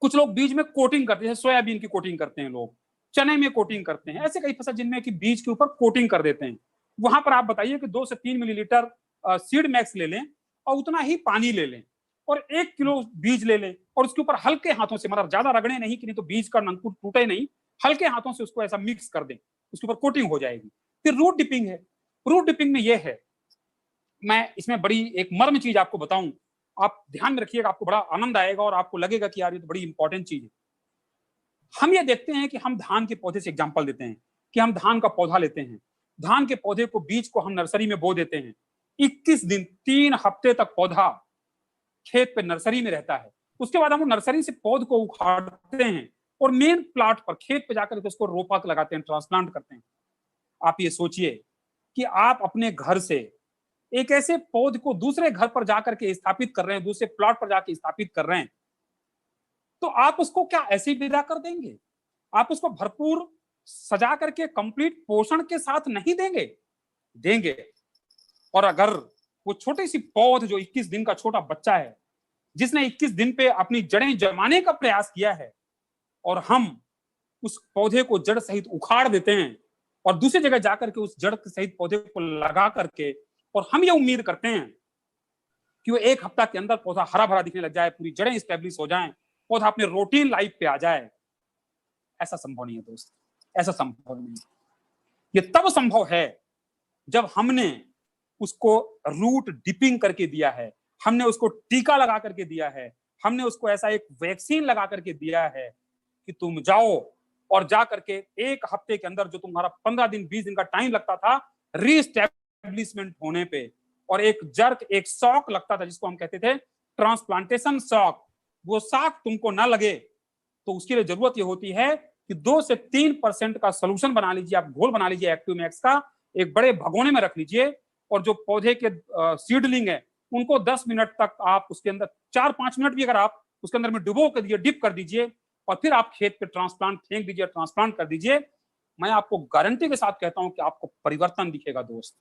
कुछ लोग बीज में कोटिंग करते हैं, सोयाबीन की कोटिंग करते हैं, लोग चने में कोटिंग करते हैं, ऐसे कई फसल जिनमें कि बीज के ऊपर कोटिंग कर देते हैं। वहां पर आप बताइए कि 2 से 3 मिलीलीटर सीड मैक्स ले लें और उतना ही पानी ले लें और 1 किलो बीज ले लें और उसके ऊपर हल्के हाथों से, मतलब ज्यादा रगड़े नहीं कि नहीं तो बीज का अंकुर टूटे नहीं, हल्के हाथों से उसको ऐसा मिक्स कर दें, उसके ऊपर कोटिंग हो जाएगी। फिर रूट डिपिंग है। रूट डिपिंग में यह है, मैं इसमें बड़ी एक मर्म चीज आपको बताऊं, आप ध्यान में रखिएगा, आपको बड़ा आनंद आएगा और आपको लगेगा कि यार ये तो बड़ी इंपॉर्टेंट चीज है। हम ये देखते हैं कि हम धान के पौधे से एग्जांपल देते हैं कि हम धान का पौधा लेते हैं, धान के पौधे को, बीज को हम नर्सरी में बो देते हैं। 21 दिन 3 हफ्ते तक पौधा खेत पे नर्सरी में रहता है। उसके बाद हम नर्सरी से पौध को उखाड़ते हैं और मेन प्लाट पर खेत पे जाकर के उसको रोपा लगाते हैं, ट्रांसप्लांट करते हैं। आप ये सोचिए कि आप अपने घर से एक ऐसे पौध को दूसरे घर पर जाकर के स्थापित कर रहे हैं, दूसरे प्लॉट पर जाकर स्थापित कर रहे हैं, तो आप उसको क्या ऐसे ही विदा कर देंगे? आप उसको भरपूर सजा करके कंप्लीट पोषण के साथ नहीं देंगे। और अगर वो छोटी सी पौध जो 21 दिन का छोटा बच्चा है, जिसने 21 दिन पे अपनी जड़ें जमाने का प्रयास किया है, और हम उस पौधे को जड़ सहित उखाड़ देते हैं और दूसरी जगह जाकर के उस जड़ सहित पौधे को लगा करके, और हम ये उम्मीद करते हैं कि वो 1 हफ्ता के अंदर पौधा हरा भरा दिखने लग जाए, पूरी जड़ें स्टेब्लिश हो जाएं, पौधा अपने रूटीन लाइफ पे आ जाए। ऐसा संभव नहीं है दोस्त, ऐसा संभव नहीं। ये तब संभव है जब हमने उसको रूट डिपिंग करके दिया है, हमने उसको टीका लगा करके दिया है, हमने उसको ऐसा एक वैक्सीन लगा करके दिया है कि तुम जाओ और जा करके 1 हफ्ते के अंदर जो तुम्हारा 15 दिन 20 दिन का टाइम लगता था रीस्टैब्लिशमेंट होने पे, और एक जर्क, एक शॉक लगता था जिसको हम कहते थे ट्रांसप्लांटेशन शॉक, वो शॉक तुमको ना लगे, तो उसके लिए जरूरत ये होती है कि 2 से 3% का सोल्यूशन बना लीजिए, आप घोल बना लीजिए एक्टिव मैक्स का, एक बड़े भगोने में रख लीजिए, और जो पौधे के सीडलिंग है उनको 10 मिनट तक आप उसके अंदर, 4-5 मिनट भी अगर आप उसके अंदर में डुबो कर दिए, डिप कर दीजिए, और फिर आप खेत पे ट्रांसप्लांट फेंक दीजिए, ट्रांसप्लांट कर दीजिए। मैं आपको गारंटी के साथ कहता हूं कि आपको परिवर्तन दिखेगा दोस्त,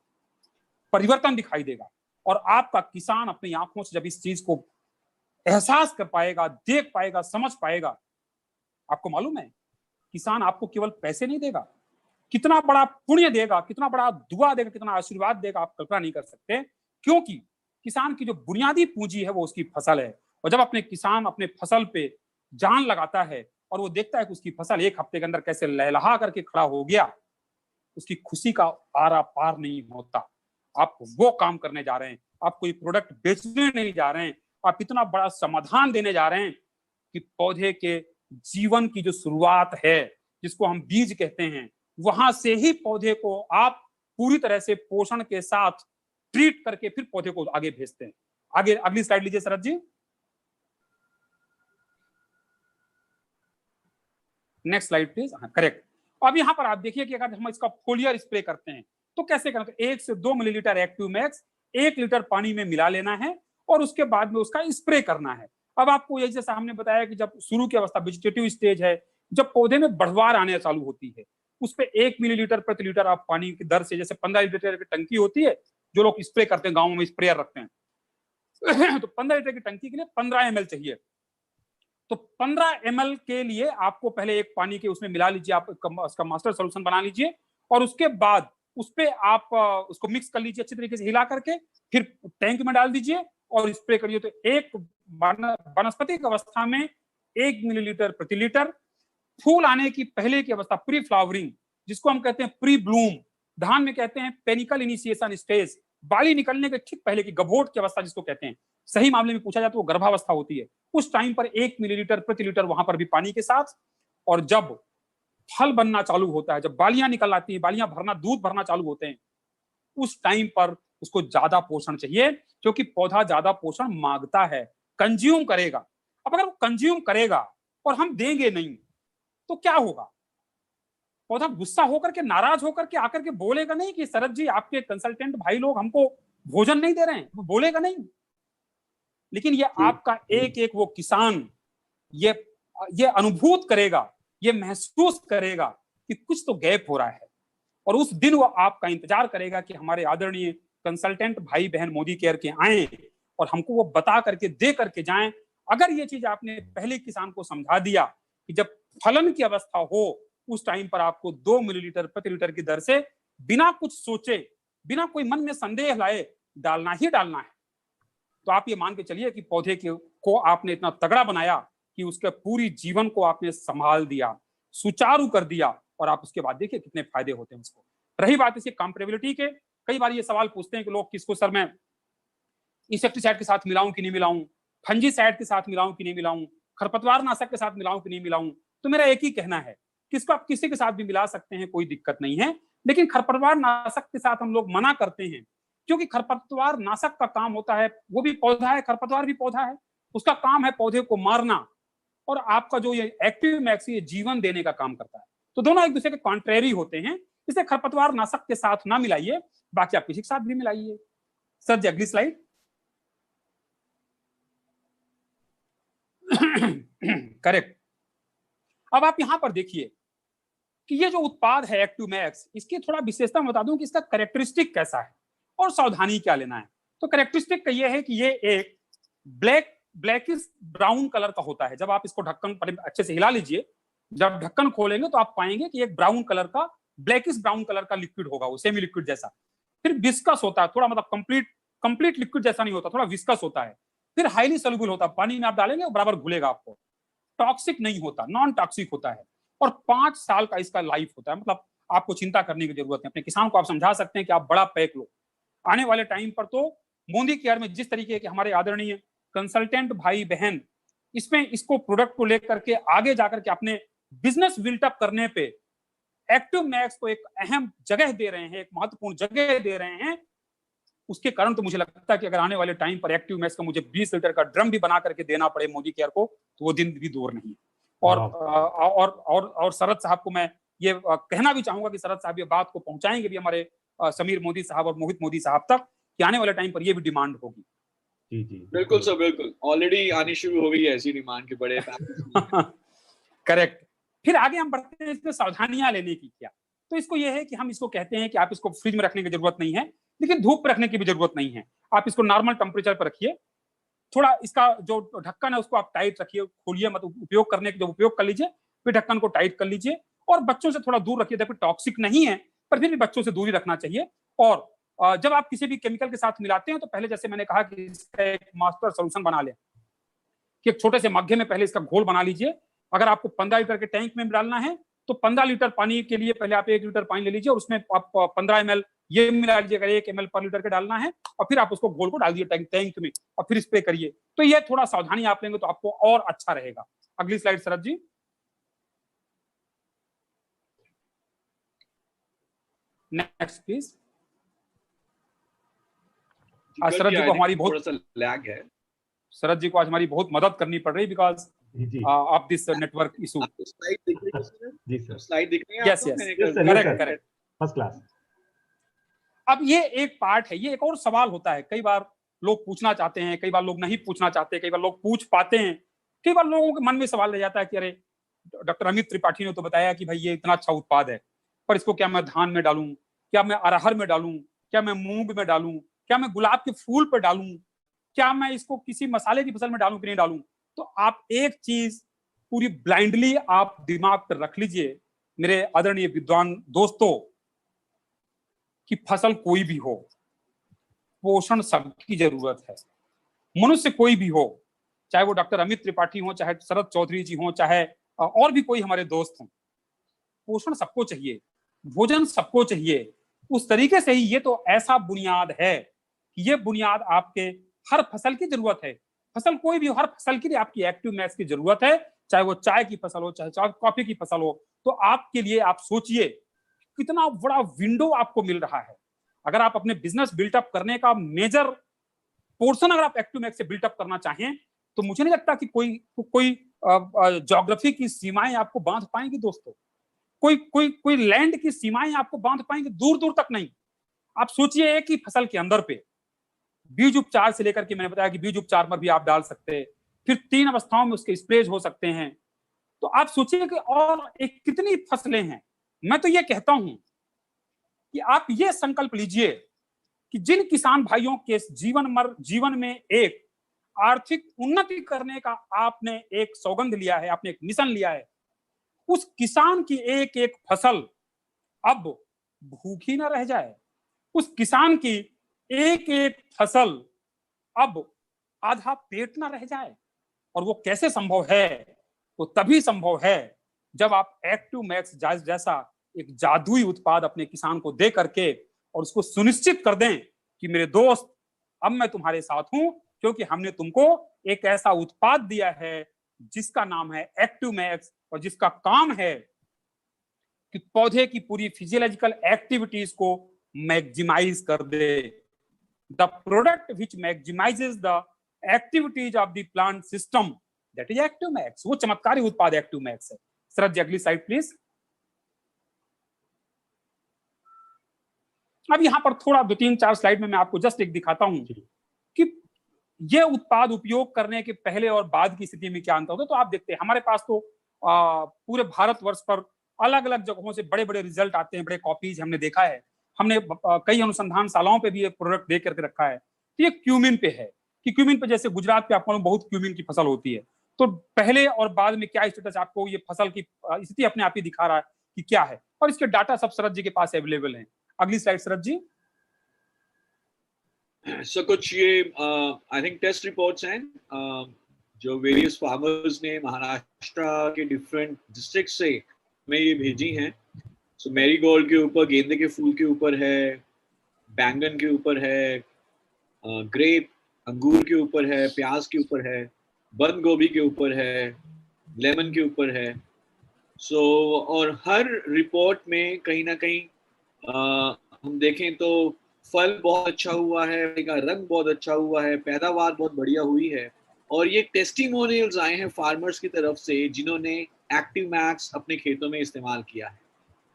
परिवर्तन दिखाई देगा। और आपका किसान अपनी आंखों से जब इस चीज को एहसास कर पाएगा, देख पाएगा, समझ पाएगा, आपको मालूम है किसान आपको केवल पैसे नहीं देगा, कितना बड़ा पुण्य देगा, कितना बड़ा दुआ देगा, कितना आशीर्वाद देगा, आप कल्पना नहीं कर सकते। क्योंकि किसान की जो बुनियादी पूंजी है वो उसकी फसल है, और जब अपने किसान अपने फसल पे जान लगाता है और वो देखता है कि उसकी फसल 1 हफ्ते के अंदर कैसे लहलहा करके खड़ा हो गया, उसकी खुशी का आरा पार नहीं होता। आप वो काम करने जा रहे हैं, आप कोई प्रोडक्ट बेचने नहीं जा रहे हैं, आप इतना बड़ा समाधान देने जा रहे हैं कि पौधे के जीवन की जो शुरुआत है, जिसको हम बीज कहते हैं, वहां से ही पौधे को आप पूरी तरह से पोषण के साथ ट्रीट करके फिर पौधे को आगे भेजते हैं। आगे अगली स्लाइड लीजिए Sharad ji, next slide please. हाँ, करेक्ट। अब यहां पर आप देखिए कि अगर हम इसका फोलियर स्प्रे करते हैं तो कैसे करना, तो 1 से 2 मिलीलीटर एक्टिव मैक्स 1 लीटर पानी में मिला लेना है और उसके बाद में उसका स्प्रे करना है। अब आपको यही जैसा हमने बताया कि जब शुरू की अवस्था वेजिटेटिव स्टेज है, जब पौधे में बढ़वार आने चालू होती है, उस पे 1 मिलीलीटर प्रति लीटर आप पानी की दर से, जैसे 15 लीटर की टंकी होती है, जो लोग स्प्रे करते हैं, गाँव में स्प्रेयर रखते हैं तो 15 लीटर की टंकी के लिए 15 ml चाहिए। तो 15 ml के लिए आपको पहले एक पानी के उसमें मिला लीजिए, आप उसका मास्टर सोल्यूशन बना लीजिए, और उसके बाद उस पे आप उसको मिक्स कर लीजिए अच्छी तरीके से हिला करके, फिर टैंक में डाल दीजिए और स्प्रे करिए। तो एक वानस्पतिक अवस्था में 1 मिलीलीटर प्रति लीटर, फूल आने की पहले की अवस्था, प्री फ्लावरिंग, जिसको हम कहते हैं प्री ब्लूम, धान में कहते हैं पेनिकल इनिशिएशन स्टेज, बाली निकलने के ठीक पहले की गभोट की अवस्था जिसको कहते हैं, सही मामले में पूछा जाए तो वो गर्भावस्था होती है। उस टाइम पर 1 मिलीलीटर प्रति लीटर वहां पर भी पानी के साथ, और जब फल बनना चालू होता है, जब बालियां निकल आती है, बालियां भरना, दूध भरना चालू होते हैं, उस टाइम पर उसको ज्यादा पोषण चाहिए, क्योंकि पौधा ज्यादा पोषण मांगता है, कंज्यूम करेगा। अब अगर वो कंज्यूम करेगा और हम देंगे नहीं तो क्या होगा? पौधा गुस्सा होकर के, नाराज होकर के आकर के बोलेगा नहीं कि शरद जी आपके कंसल्टेंट भाई लोग हमको भोजन नहीं दे रहे हैं, वो बोलेगा नहीं। लेकिन ये आपका एक एक वो किसान ये अनुभूत करेगा, ये महसूस करेगा कि कुछ तो गैप हो रहा है, और उस दिन वो आपका इंतजार करेगा कि हमारे आदरणीय कंसल्टेंट भाई बहन मोदी केयर के आए और हमको वो बता करके, दे करके जाएं। अगर ये चीज आपने पहले किसान को समझा दिया कि जब फलन की अवस्था हो उस टाइम पर आपको 2 मिलीलीटर प्रति लीटर की दर से बिना कुछ सोचे, बिना कोई मन में संदेह लाए डालना ही डालना है। तो आप ये मान के चलिए कि पौधे को आपने इतना तगड़ा बनाया कि उसके पूरी जीवन को आपने संभाल दिया, सुचारू कर दिया, और आप उसके बाद देखिए कितने फायदे होते हैं उसको। रही बात इसकी कंपेरेबिलिटी के, कई बार ये सवाल पूछते हैं कि लोग किसको सर मैं इंसेक्टिसाइड के साथ मिलाऊं कि नहीं मिलाऊं, फंजीसाइड के साथ मिलाऊं कि नहीं मिलाऊं, खरपतवार नाशक के साथ मिलाऊं कि नहीं मिलाऊं। तो मेरा एक ही कहना है कि इसको आप किसी के साथ भी मिला सकते हैं, कोई दिक्कत नहीं है, लेकिन खरपतवार नाशक के साथ हम लोग मना करते हैं, क्योंकि खरपतवार नाशक का काम होता है, वो भी पौधा है, खरपतवार भी पौधा है, उसका काम है पौधे को मारना, और आपका जो ये एक्टिव मैक्स ये जीवन देने का काम करता है। तो दोनों एक दूसरे के कॉन्ट्रेरी होते हैं, इसे खरपतवार नाशक के साथ ना मिलाइए, बाकी आप किसी के साथ भी मिलाइए। सर जी अगली स्लाइड। करेक्ट। अब आप यहां पर देखिए कि ये जो उत्पाद है एक्टिव मैक्स, इसकी थोड़ा विशेषता बता दूं कि इसका कैरेक्टरिस्टिक कैसा है और सावधानी क्या लेना है। तो कैरेक्टरिस्टिक का ये है कि ये एक ब्लैकिश ब्राउन कलर का होता है। जब आप इसको ढक्कन पर अच्छे से हिला लीजिए, जब ढक्कन खोलेंगे तो आप पाएंगे कि एक ब्राउन कलर का, ब्लैकिश ब्राउन कलर का लिक्विड होगा, वो सेमी लिक्विड जैसा। फिर विस्कस होता है, थोड़ा मतलब कंप्लीट लिक्विड जैसा नहीं होता, थोड़ा विस्कस होता है। फिर हाईली सोल्यूबल होता है, पानी में आप डालेंगे वो बराबर घुलेगा आपको। टॉक्सिक नहीं होता, नॉन टॉक्सिक होता है, और 5 साल का इसका लाइफ होता है। मतलब आपको चिंता करने की जरूरत नहीं। अपने किसान को आप समझा सकते हैं कि आप बड़ा पैक लो। आने वाले टाइम पर तो मोदी केयर में जिस तरीके के हमारे आदरणीय कंसल्टेंट भाई बहन इसमें इसको प्रोडक्ट को लेकर के आगे जाकर के अपने बिजनेस बिल्टअप करने पे एक्टिव मैक्स को एक अहम जगह दे रहे हैं, एक महत्वपूर्ण जगह दे रहे हैं। उसके कारण तो मुझे लगता है कि अगर आने वाले टाइम पर एक्टिव मैक्स का मुझे 20 लीटर का ड्रम भी बना करके देना पड़े मोदी केयर को, तो वो दिन भी दूर नहीं है। और शरद साहब को मैं ये कहना भी चाहूंगा कि शरद साहब ये बात को पहुंचाएंगे भी हमारे समीर मोदी साहब और मोहित मोदी साहब तक, कि आने वाले टाइम पर ये भी डिमांड होगी। जी जी बिल्कुल सर, बिल्कुल ऑलरेडी आनी शुरू हो गई है ऐसी डिमांड के बड़े करेक्ट। फिर आगे हम बढ़ते हैं इसमें सावधानियां लेने की क्या। तो इसको ये है कि हम इसको कहते हैं कि आप इसको फ्रिज में रखने की जरूरत नहीं है, लेकिन धूप पर रखने की भी जरूरत नहीं है। आप इसको नॉर्मल टेम्परेचर पर रखिए, थोड़ा इसका जो ढक्कन है उसको आप टाइट रखिए, खोलिए मत, उपयोग करने के जब उपयोग कर लीजिए फिर ढक्कन को टाइट कर लीजिए, और बच्चों से थोड़ा दूर रखिए। देखो टॉक्सिक नहीं है पर फिर भी बच्चों से दूरी रखना चाहिए। और जब आप किसी भी केमिकल के साथ मिलाते हैं तो पहले जैसे मैंने कहा कि इसका एक मास्टर सोल्यूशन बना लें, कि एक छोटे से मग्गे में पहले इसका घोल बना लीजिए। अगर आपको 15 लीटर के टैंक में डालना है तो 15 लीटर पानी के लिए पहले आप 1 लीटर पानी ले लीजिए और उसमें आप 15 ml ये मिला लीजिए, अगर 1 ml पर लीटर के डालना है, और फिर आप उसको घोल को डाल दिए टैंक में और फिर स्प्रे करिए। तो ये थोड़ा सावधानी आप लेंगे तो आपको और अच्छा रहेगा। अगली slide Sharad ji. Next please. Sharad ji को हमारी बहुत लैग है, शरद जी को आज हमारी बहुत मदद करनी पड़ रही because of this network issue. Slide दिख रही है सर? जी सर, स्लाइड दिख रही है? Yes yes, correct. First class. अब ये एक पार्ट है, ये एक और सवाल होता है। कई बार लोग पूछना चाहते हैं, कई बार लोग नहीं पूछना चाहते, कई बार लोग पूछ पाते हैं, कई बार लोगों के मन में सवाल रह जाता है कि अरे डॉक्टर अमित त्रिपाठी ने तो बताया कि भाई ये इतना अच्छा उत्पाद है, पर इसको क्या मैं धान में डालूं, क्या मैं अरहर में डालूं, क्या मैं मूंग में डालूं, क्या मैं गुलाब के फूल पर डालूं, क्या मैं इसको किसी मसाले की फसल में डालूं कि नहीं डालूं। तो आप एक चीज पूरी ब्लाइंडली आप दिमाग पर रख लीजिए मेरे आदरणीय विद्वान दोस्तों, कि फसल कोई भी हो, पोषण सबकी जरूरत है। मनुष्य कोई भी हो, चाहे वो डॉक्टर अमित त्रिपाठी हो, चाहे शरद चौधरी जी हो, चाहे और भी कोई हमारे दोस्त हों, पोषण सबको चाहिए। भोजन सबको चाहिए, उस तरीके से ही ये तो ऐसा बुनियाद है कि ये बुनियाद आपके हर फसल की जरूरत है। फसल कोई भी हो, हर फसल के लिए आपकी एक्टिव मैक्स की जरूरत है, चाहे वो चाय की फसल हो, चाहे कॉफी की फसल हो। तो आपके लिए आप सोचिए कितना बड़ा विंडो आपको मिल रहा है। अगर आप अपने बिजनेस बिल्टअप करने का मेजर पोर्शन अगर आप एक्टिव मैक्स से बिल्टअप करना चाहें, तो मुझे नहीं लगता कि कोई ज्योग्राफी की सीमाएं आपको बांध पाएंगी दोस्तों। कोई लैंड की सीमाएं आपको बांध पाएंगे, दूर दूर तक नहीं। आप सोचिए एक ही फसल के अंदर पे बीज उपचार से लेकर के, मैंने बताया कि बीज उपचार पर भी आप डाल सकते हैं, फिर 3 अवस्थाओं में उसके स्प्रेज हो सकते हैं। तो आप सोचिए कि और एक कितनी फसलें हैं। मैं तो ये कहता हूं कि आप ये संकल्प लीजिए कि जिन किसान भाइयों के जीवन में एक आर्थिक उन्नति करने का आपने एक सौगंध लिया है, आपने एक मिशन लिया है, उस किसान की एक एक फसल अब भूखी ना रह जाए। उस किसान की एक एक फसल अब आधा पेट ना रह जाए। और वो कैसे संभव है? वो तभी संभव है जब आप एक्टिव मैक्स जैसा एक जादुई उत्पाद अपने किसान को दे करके और उसको सुनिश्चित कर दें कि मेरे दोस्त, अब मैं तुम्हारे साथ हूं, क्योंकि हमने तुमको एक ऐसा उत्पाद दिया है जिसका नाम है एक्टिव मैक्स, और जिसका काम है कि पौधे की पूरी फिजियोलॉजिकल एक्टिविटीज को मैक्सिमाइज कर दे। The product which maximises the activities of the plant system, that is active max. वो चमत्कारी उत्पाद एक्टिव मैक्स है। शरद जी अगली साइड प्लीज। अब यहां पर थोड़ा 2-3-4 स्लाइड में मैं आपको जस्ट एक दिखाता हूं कि ये उत्पाद उपयोग करने के पहले और बाद की स्थिति में क्या अंतर होता है। तो आप देखते हैं हमारे पास तो पूरे भारतवर्ष पर अलग अलग जगहों से बड़े बड़े रिजल्ट आते हैं, बड़े कॉपीज हमने देखा है। हमने कई अनुसंधानशालाओं पे भी ये प्रोडक्ट दे करके रखा है। तो ये क्यूमिन पे है कि क्यूमिन पे, जैसे गुजरात पे आपको बहुत क्यूमिन की फसल होती है, तो पहले और बाद में क्या स्टेटस आपको ये फसल की स्थिति अपने आप ही दिखा रहा है कि क्या है, और इसके डाटा सब शरद जी के पास अवेलेबल है। अगली स्लाइड शरद जी। सो कुछ ये आई थिंक टेस्ट रिपोर्ट्स हैं जो वेरियस फार्मर्स ने महाराष्ट्र के डिफरेंट डिस्ट्रिक्ट से में ये भेजी हैं। सो मैरीगोल्ड के ऊपर, गेंदे के फूल के ऊपर है, बैंगन के ऊपर है, ग्रेप अंगूर के ऊपर है, प्याज के ऊपर है, बंद गोभी के ऊपर है, लेमन के ऊपर है। सो और हर रिपोर्ट में कहीं ना कहीं हम देखें तो फल बहुत अच्छा हुआ है, रंग बहुत अच्छा हुआ है, पैदावार बहुत बढ़िया हुई है। और ये टेस्टिमोनियल्स आए हैं फार्मर्स की तरफ से जिन्होंने एक्टिव मैक्स अपने खेतों में इस्तेमाल किया है।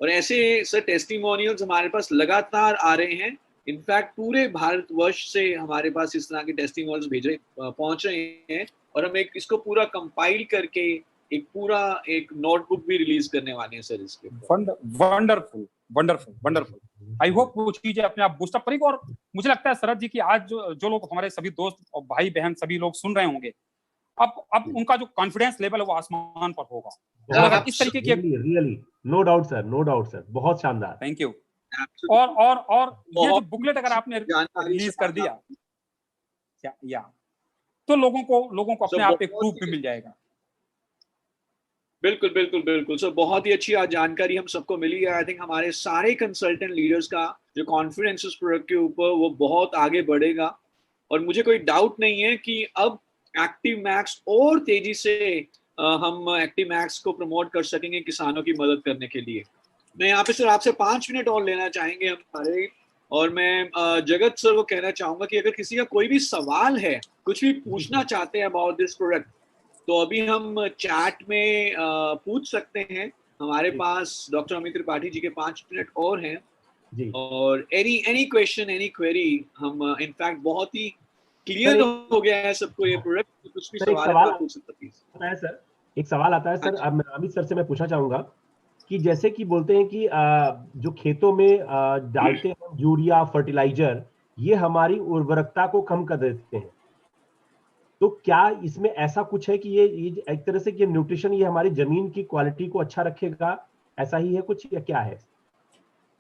और ऐसे सर टेस्टिमोनियल्स हमारे पास लगातार आ रहे हैं। इनफैक्ट पूरे भारतवर्ष से हमारे पास इस तरह के टेस्टिमोनियल्स पहुंच रहे हैं, और हम इसको पूरा कंपाइल करके एक नोटबुक भी रिलीज करने वाले हैं सर इसके। Wonderful wonderful wonderful. I hope वो चीजें अपने आप बूस्टअप करेगी। और मुझे लगता है शरद जी की आज जो लोग हमारे सभी दोस्त और भाई बहन सभी लोग सुन रहे होंगे, अब उनका जो कॉन्फिडेंस लेवल है वो आसमान पर होगा। अगर इस तरीके की रियली नो डाउट सर, बहुत शानदार। Thank you. और ये जो बुकलेट अगर आपने रिलीज कर दिया या तो लोगों को अपने आप एक प्रूफ भी मिल जाएगा। बिल्कुल बिल्कुल बिल्कुल सर, बहुत ही अच्छी आज जानकारी हम सबको मिली है। आई थिंक हमारे सारे कंसल्टेंट लीडर्स का जो कॉन्फिडेंस उस प्रोडक्ट के ऊपर वो बहुत आगे बढ़ेगा। और मुझे कोई डाउट नहीं है कि अब एक्टिव मैक्स और तेजी से हम एक्टिव मैक्स को प्रमोट कर सकेंगे किसानों की मदद करने के लिए। मैं यहाँ पे सर आपसे 5 मिनट और लेना चाहेंगे हम सारे, और मैं जगत सर को कहना चाहूंगा कि अगर किसी का कोई भी सवाल है, कुछ भी पूछना चाहते हैं अबाउट दिस प्रोडक्ट, तो अभी हम चैट में पूछ सकते हैं। हमारे पास डॉक्टर अमित त्रिपाठी जी के 5 मिनट और हैं जी। और एनी क्वेश्चन, एनी क्वेरी, हम इनफैक्ट बहुत ही क्लियर हो गया है सबको ये प्रोडक्ट। तो कुछ भी सवाल पूछ सकते हैं सर। एक सवाल आता है सर, अब अमित सर से मैं पूछना चाहूंगा कि जैसे कि बोलते हैं कि जो खेतों में डालते हैं यूरिया फर्टिलाइजर, ये हमारी उर्वरकता को कम कर देते हैं, तो क्या इसमें ऐसा कुछ है कि ये एक तरह से कि न्यूट्रिशन ये हमारी जमीन की क्वालिटी को अच्छा रखेगा, ऐसा ही है कुछ या क्या है?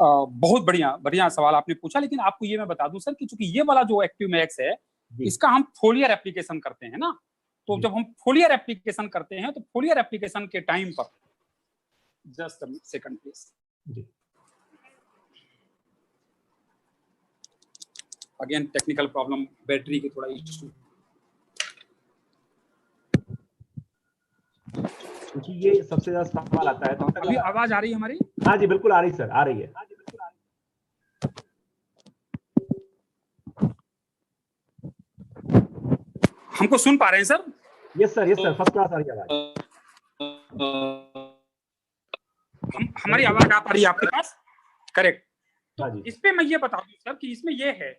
बहुत बढ़िया सवाल आपने पूछा। लेकिन आपको ये मैं बता दूं सर कि चूंकि ये वाला जो एक्टिव मैक्स है, इसका हम फोलियर एप्लीकेशन करते हैं ना, तो जब हम फोलियर एप्लीकेशन करते हैं तो फोलियर एप्लीकेशन के टाइम पर, just a second please, again technical problem, battery की थोड़ा इशू। क्योंकि ये सबसे ज्यादा सवाल आता है। तब तक अभी आवाज आ रही है हमारी? हाँ जी बिल्कुल आ रही सर, आ रही है। हमको सुन पा रहे हैं sir? Yes sir, first class आ रही है आवाज। हमारी आवाज आ पा रही है आपके पास? करेक्ट। तो हाँ जी। इस पे मैं ये बता दूं सर कि इसमें ये है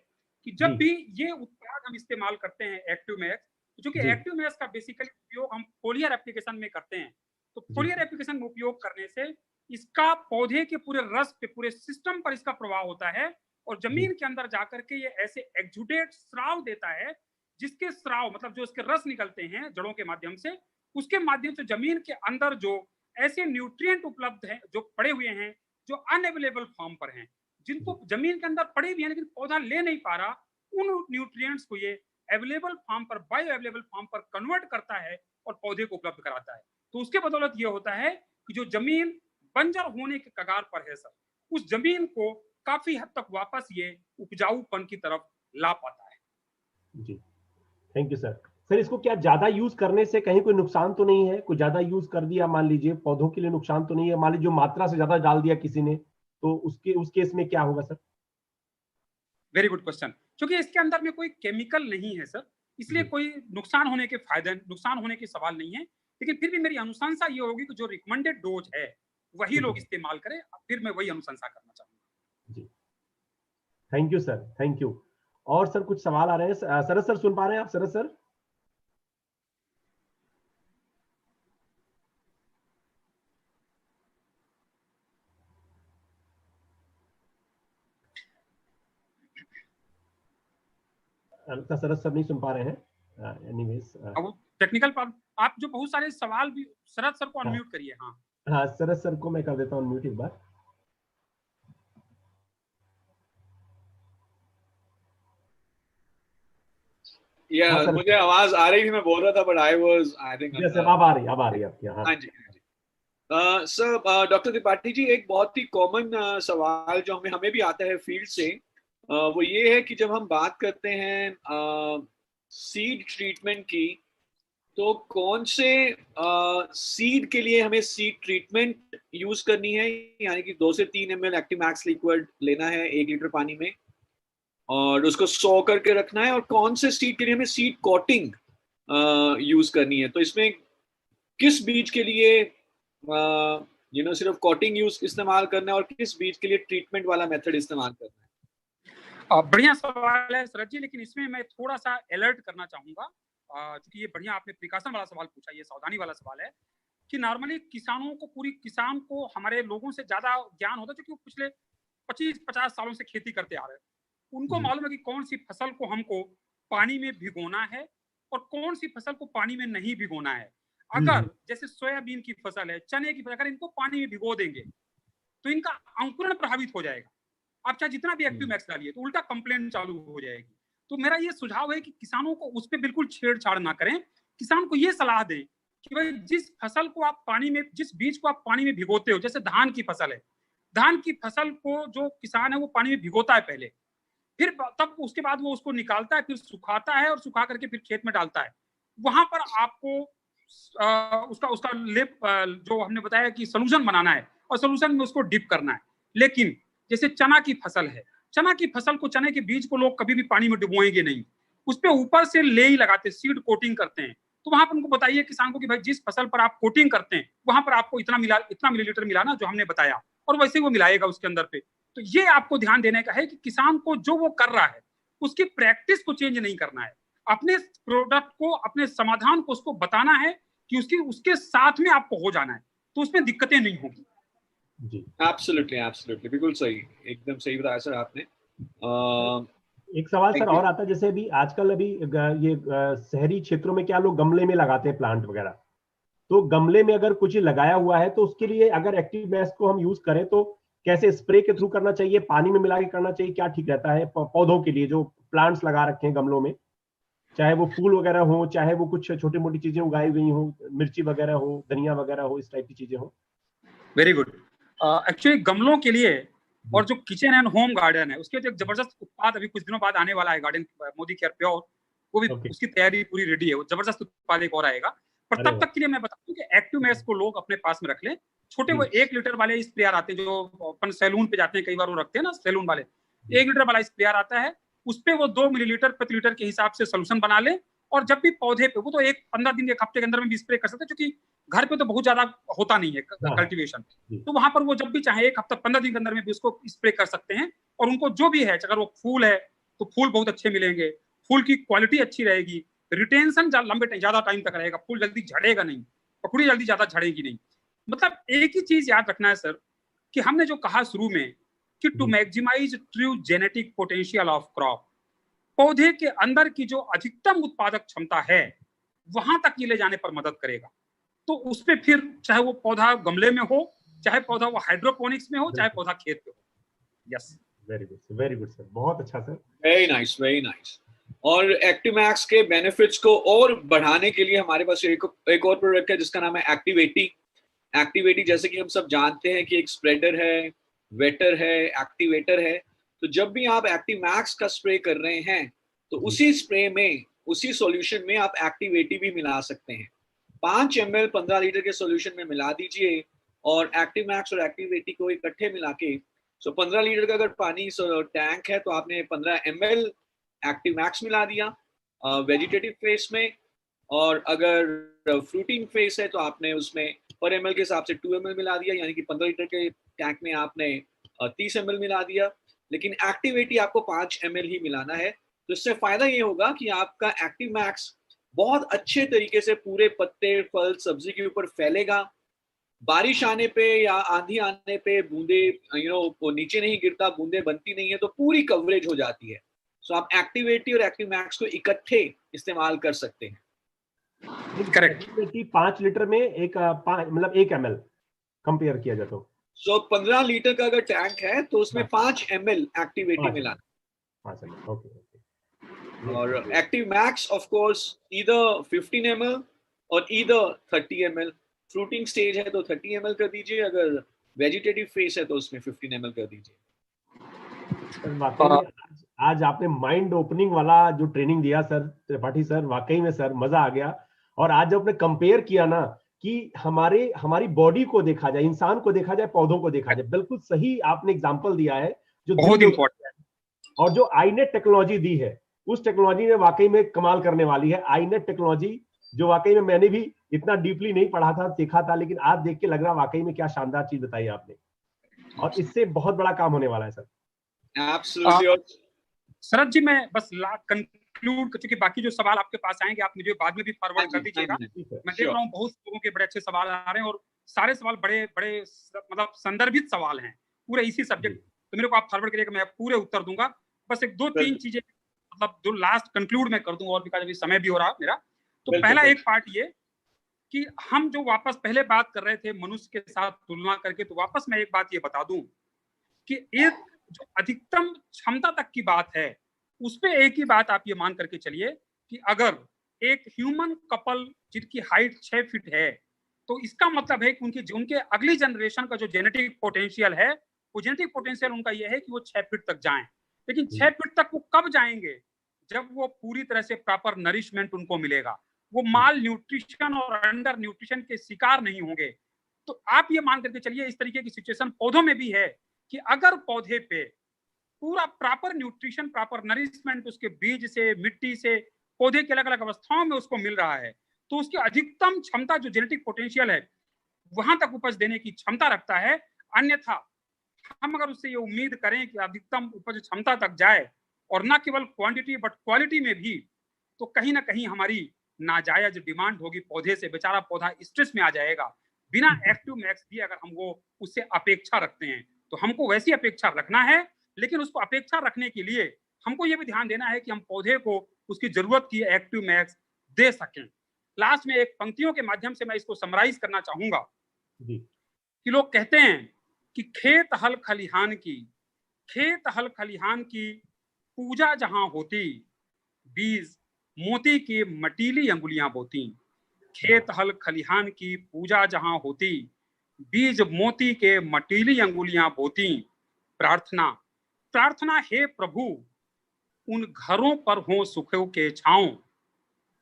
कि जब जी। भी ये उत्पाद हम इस्तेमाल करते हैं एक्टिव मैक्स, जो कि जी। एक्टिव मैक्स का बेसिकली उपयोग हम फोलियर एप्लीकेशन में करते हैं, तो जी। फोलियर एप्लीकेशन में उपयोग करने से इसका पौधे के पूरे रस पे, पूरे सिस्टम पर इसका प्रभाव होता है और जमीन के अंदर जाकर के ये ऐसे एक्जुडेट स्राव देता है, जिसके स्राव मतलब जो इसके रस निकलते हैं जड़ों के माध्यम से, उसके माध्यम से जमीन के अंदर जो ऐसे न्यूट्रिएंट उपलब्ध हैं, जो पड़े हुए हैं, जो अनअवेलेबल फॉर्म पर हैं, जिनको जमीन के अंदर पड़े भी हैं लेकिन पौधा ले नहीं पा रहा, उन न्यूट्रिएंट्स को ये अवेलेबल फॉर्म पर, बायो अवेलेबल फॉर्म पर कन्वर्ट करता है और पौधे को उपलब्ध कराता है। तो उसके बदौलत ये होता है कि जो जमीन बंजर होने के कगार पर है सर, उस जमीन को काफी हद तक वापस ये उपजाऊपन की तरफ ला पाता है। जी, थैंक यू सर। सर इसको क्या ज्यादा यूज करने से कहीं कोई नुकसान तो नहीं है? कोई ज्यादा यूज कर दिया मान लीजिए, पौधों के लिए नुकसान तो नहीं है? मान लीजिए जो मात्रा से ज्यादा डाल दिया किसी ने, तो उस केस में क्या होगा सर? Very good question. क्योंकि इसके अंदर में कोई केमिकल नहीं है सर, इसलिए कोई नुकसान होने के सवाल नहीं है। लेकिन फिर भी मेरी अनुशंसा ये होगी कि जो रिकमेंडेड डोज है वही लोग इस्तेमाल करें, फिर मैं वही अनुशंसा करना चाहूंगा। जी, thank you sir, thank you. और सर कुछ सवाल आ रहे हैं? सरस सर सुन पा रहे हैं आप? सरस सर सरस सर नहीं सुन पा रहे हैं। एनीवेज अब टेक्निकल आप जो बहुत सारे सवाल भी, शरद सर को अनम्यूट करिए। हाँ हाँ, सरस सर को मैं कर देता हूँ अनम्यूट एक बार। या मुझे आवाज आ रही थी, मैं बोल रहा था, बट आई थिंक अब आ रही है आपकी। हाँ जी। सर डॉक्टर त्रिपाठी जी, एक बहुत ही कॉमन सवाल जो हमें भी आता है फील्ड से, वो ये है कि जब हम बात करते हैं सीड ट्रीटमेंट की, तो कौन से सीड के लिए हमें सीड ट्रीटमेंट यूज करनी है, यानी कि 2 से 3 ml एक्टिव मैक्स लिक्विड लेना है 1 लीटर पानी में और उसको सो करके रखना है, और कौन से सीड के लिए हमें सीड कोटिंग यूज करनी है? तो इसमें किस बीज के लिए सिर्फ कोटिंग यूज इस्तेमाल करना है और किस बीज के लिए ट्रीटमेंट वाला मेथड इस्तेमाल करना है? बढ़िया सवाल है सरज जी, लेकिन इसमें मैं थोड़ा सा अलर्ट करना चाहूंगा, क्योंकि ये बढ़िया आपने प्रिकॉशन वाला सवाल पूछा, ये सावधानी वाला सवाल है कि नॉर्मली किसान को हमारे लोगों से ज्यादा ज्ञान होता है, क्योंकि वो पिछले 25-50 सालों से खेती करते आ रहे हैं। उनको मालूम है कि कौन सी फसल को हमको पानी में भिगोना है और कौन सी फसल को पानी में नहीं भिगोना है। अगर जैसे सोयाबीन की फसल है, चने की फसल, अगर इनको पानी में भिगो देंगे तो इनका अंकुरण प्रभावित हो जाएगा। आप चाहे जितना भी एक्टिव मैक्स डालिए तो उल्टा कंप्लेंट चालू हो जाएगी। तो मेरा ये सुझाव है कि किसानों को उस पर बिल्कुल छेड़छाड़ ना करें। किसान को ये सलाह दें कि भाई जिस बीज को आप पानी में भिगोते हो, जैसे धान की फसल है, धान की फसल को जो किसान है वो पानी में भिगोता है पहले, फिर तब उसके बाद वो उसको निकालता है, फिर सुखाता है और सुखा करके फिर खेत में डालता है। वहां पर आपको उसका लेप जो हमने बताया कि सोल्यूशन बनाना है और सोल्यूशन में उसको डिप करना है। लेकिन जैसे चना की फसल है, चना की फसल को, चने के बीज को लोग कभी भी पानी में डुबोएंगे नहीं, उस पर ऊपर से लेई लगाते, सीड कोटिंग करते हैं। तो वहां पर उनको बताइए किसान को कि भाई जिस फसल पर आप कोटिंग करते हैं वहां पर आपको इतना मिलीलीटर मिलाना जो हमने बताया, और वैसे वो मिलाएगा उसके अंदर पे। तो ये आपको ध्यान देने का है कि किसान को जो वो कर रहा है उसकी प्रैक्टिस को चेंज नहीं करना है, अपने प्रोडक्ट को, अपने समाधान को उसको बताना है कि उसके साथ में आपको हो जाना है, तो उसमें दिक्कतें नहीं होगी। जी, एब्सोल्युटली, बिल्कुल सही, एकदम सही बताया सर आपने। एक सवाल सर और आता है, जैसे अभी आजकल ये शहरी क्षेत्रों में क्या लोग गमले में लगाते हैं प्लांट वगैरह, तो गमले में अगर कुछ लगाया हुआ है तो उसके लिए अगर एक्टिव मैक्स को हम यूज करें तो कैसे, स्प्रे के थ्रू करना चाहिए, पानी में मिला के करना चाहिए, क्या ठीक रहता है पौधों के लिए जो प्लांट्स लगा रखे हैं गमलों में, चाहे वो फूल वगैरह हो, चाहे वो कुछ छोटी मोटी चीजें उगाई गई हो, मिर्ची वगैरह हो, धनिया वगैरह हो, इस टाइप की चीजें हो? Very good. एक्चुअली गमलों के लिए और जो किचन एंड होम गार्डन है उसके जो एक जबरदस्त उत्पाद अभी कुछ दिनों बाद आने वाला है, गार्डन मोदी केयर प्योर, वो भी उसकी तैयारी पूरी रेडी है, वो जबरदस्त उत्पाद एक और आएगा। पर तब तक के लिए मैं बता दूं कि एक्टिव मैक्स को लोग अपने पास में रख लें। छोटे वो 1 लीटर वाले स्प्रेयर आते हैं जो अपन सैलून पे जाते हैं, कई बार वो रखते हैं ना सैलून वाले, 1 लीटर वाला स्प्रेयर आता है, उस पे वो 2 मिलीलीटर प्रति लीटर के हिसाब से सोल्यूशन बना ले, और जब भी पौधे पे, वो तो 15 दिन 1 हफ्ते के अंदर में भी स्प्रे कर सकते हैं, क्योंकि घर पे तो बहुत ज्यादा होता नहीं है कल्टीवेशन, तो वहां पर वो जब भी चाहे 1 हफ्ता 15 दिन के अंदर में भी उसको स्प्रे कर सकते हैं। और उनको जो भी है, अगर वो फूल है तो फूल बहुत अच्छे मिलेंगे, फूल की क्वालिटी अच्छी रहेगी, रिटेंशन लंबे ज्यादा टाइम तक रहेगा, फूल जल्दी झड़ेगा नहीं, पकड़ी जल्दी ज्यादा झड़ेगी नहीं। मतलब एक ही चीज याद रखना है सर, कि हमने जो कहा शुरू में कि to maximise true genetic potential of crop, पौधे के अंदर की जो अधिकतम उत्पादक क्षमता है वहां तक ये ले जाने पर मदद करेगा। तो उस पे फिर चाहे वो पौधा गमले में हो, चाहे पौधा वो हाइड्रोपोनिक्स में हो, चाहे पौधा खेत में हो। यस, वेरी गुड सर, बहुत अच्छा sir, very nice, very nice. और एक्टिव मैक्स के बेनिफिट्स को और बढ़ाने के लिए हमारे पास एक और प्रोडक्ट है जिसका नाम है एक्टिवेटी। एक्टिवेटी जैसे कि हम सब जानते हैं कि एक स्प्रेडर है, वेटर है, एक्टिवेटर है। तो जब भी आप एक्टिव मैक्स का स्प्रे कर रहे हैं तो उसी स्प्रे में, उसी सॉल्यूशन में आप एक्टिवेटी भी मिला सकते हैं। 5 ml 15 लीटर के सॉल्यूशन में मिला दीजिए और एक्टिव मैक्स और एक्टिवेटी को इकट्ठे मिला के, 15 लीटर का अगर पानी टैंक है तो आपने 15 ml एक्टिव मैक्स मिला दिया वेजिटेटिव फेस में, और अगर फ्रूटिंग फेस है तो आपने उसमें पर ml के हिसाब से 2 ml मिला दिया, यानी कि 15 लीटर के टैंक में आपने 30 ml मिला दिया। लेकिन एक्टिवेटी आपको 5 ml ही मिलाना है। तो इससे फायदा ये होगा कि आपका एक्टिव मैक्स बहुत अच्छे तरीके से पूरे पत्ते, फल, सब्जी के ऊपर फैलेगा। बारिश आने पे या आंधी आने पे बूंदे नीचे नहीं गिरता, बूंदे बनती नहीं है, तो पूरी कवरेज हो जाती है। सो आप एक्टिवेटी और एक्टिव मैक्स को इकट्ठे इस्तेमाल कर सकते हैं। करेक्ट। 5 लीटर में मतलब 1 ml कंपेयर किया जाए तो 15 लीटर का अगर टैंक है तो उसमें 5 ml एक्टिवेटी मिलाना। 5 ml, ओके। और active max of course either 15 ml और ईदर 30 ml। फ्रूटिंग स्टेज है तो 30 ml कर दीजिए, अगर वेजिटेटिव फेस है तो उसमें 15 ml कर दीजिए। आज आपने माइंड ओपनिंग वाला जो ट्रेनिंग दिया सर त्रिपाठी सर, वाकई में सर मजा आ गया। और आज जब आपने कंपेयर किया ना कि हमारी बॉडी को देखा जाए, इंसान को देखा जाए, पौधों को देखा जाए, बिल्कुल सही आपने एग्जांपल दिया है जो बहुत इंपॉर्टेंट है। और जो आईनेट टेक्नोलॉजी दी है, उस टेक्नोलॉजी में वाकई में कमाल करने वाली है। आईनेट टेक्नोलॉजी जो वाकई में मैंने भी इतना डीपली नहीं पढ़ा था, सीखा था, लेकिन आज देख के लग रहा वाकई में क्या शानदार चीज बताई आपने, और इससे बहुत बड़ा काम होने वाला है सर। एब्सोल्युटली। शरद जी, मैं बस कंक्लूड, क्योंकि बाकी जो सवाल आपके पास आएंगे आप मुझे बाद में भी फॉरवर्ड कर दीजिएगा। मैं देख रहा हूँ बहुत लोगों के बड़े अच्छे सवाल आ रहे हैं, और सारे सवाल बड़े बड़े मतलब संदर्भित सवाल हैं पूरे इसी सब्जेक्ट, तो मेरे को आप फॉरवर्ड करिएगा, मैं पूरे उत्तर दूंगा। बस 1-2-3 चीजें मतलब जो लास्ट कंक्लूड में कर दूंगा, और भी समय भी हो रहा है मेरा। तो पहला एक पार्ट ये कि हम जो वापस पहले बात कर रहे थे मनुष्य के साथ तुलना करके, तो वापस मैं एक बात ये बता दूं कि एक जो अधिकतम क्षमता तक की बात है, उस पे एक ही बात आप ये मान करके चलिए कि अगर एक ह्यूमन कपल जिनकी हाइट 6 फीट है, तो इसका मतलब है कि उनके अगली जनरेशन का जो जेनेटिक पोटेंशियल है, वो जेनेटिक पोटेंशियल उनका ये है कि वो 6 फीट तक जाएं। लेकिन 6 फीट तक वो कब जाएंगे? जब वो पूरी तरह से प्रॉपर नरिशमेंट उनको मिलेगा, वो माल न्यूट्रिशन और अंडर न्यूट्रिशन के शिकार नहीं होंगे। तो आप ये मान करके चलिए इस तरीके की सिचुएशन पौधों में भी है कि अगर पौधे पे पूरा प्रॉपर न्यूट्रिशन, प्रॉपर नरिशमेंट उसके बीज से, मिट्टी से, पौधे की अलग अलग अवस्थाओं में उसको मिल रहा है, तो उसकी अधिकतम क्षमता जो जेनेटिक पोटेंशियल है वहां तक उपज देने की क्षमता रखता है। अन्यथा हम अगर उससे ये उम्मीद करें कि अधिकतम उपज क्षमता तक जाए और ना केवल क्वांटिटी बट क्वालिटी में भी, तो कहीं ना कहीं हमारी नाजायज डिमांड होगी पौधे से, बेचारा पौधा स्ट्रेस में आ जाएगा। बिना एक्टिव मैक्स दिए अगर हम वो उससे अपेक्षा रखते हैं, तो हमको वैसी अपेक्षा रखना है, लेकिन उसको अपेक्षा रखने के लिए हमको ये भी ध्यान देना है कि हम पौधे को उसकी जरूरत की एक्टिव मैक्स दे सकें। लास्ट में एक पंक्तियों के माध्यम से मैं इसको समराइज करना चाहूंगा कि लोग कहते हैं कि खेत हल खलिहान की पूजा जहां होती, बीज मोती की मटीली अंगुलियां बोती। खेत हल खलिहान की पूजा जहां होती, बीज मोती के मटीली अंगुलियां बोती। प्रार्थना, प्रार्थना हे प्रभु उन घरों पर हो सुखों के छांव,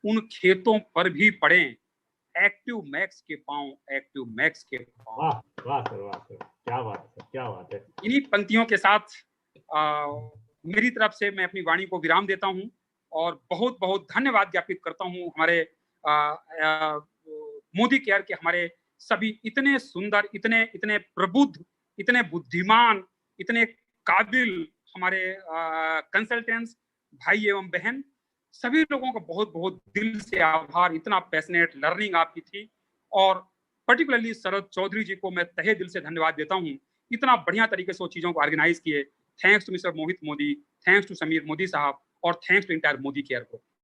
उन खेतों पर भी पड़े एक्टिव मैक्स के पांव, एक्टिव मैक्स के पांव। वाह वाह सर, वाह सर, क्या बात है, क्या बात है। इन्हीं पंक्तियों के साथ मेरी तरफ से मैं अपनी वाणी को विराम देता हूं और बहुत बहुत धन्यवाद ज्ञापित करता हूं हमारे मोदी केयर के हमारे सभी इतने सुंदर, इतने इतने प्रबुद्ध, इतने बुद्धिमान, इतने काबिल हमारे कंसल्टेंट्स भाई एवं बहन, सभी लोगों का बहुत बहुत दिल से आभार। इतना पैशनेट लर्निंग आपकी थी और पर्टिकुलरली शरद चौधरी जी को मैं तहे दिल से धन्यवाद देता हूं, इतना बढ़िया तरीके से वो चीजों को ऑर्गेनाइज किए। Thanks to mister Mohit Modi, thanks to Sameer Modi साहब और thanks to entire Modi Care को।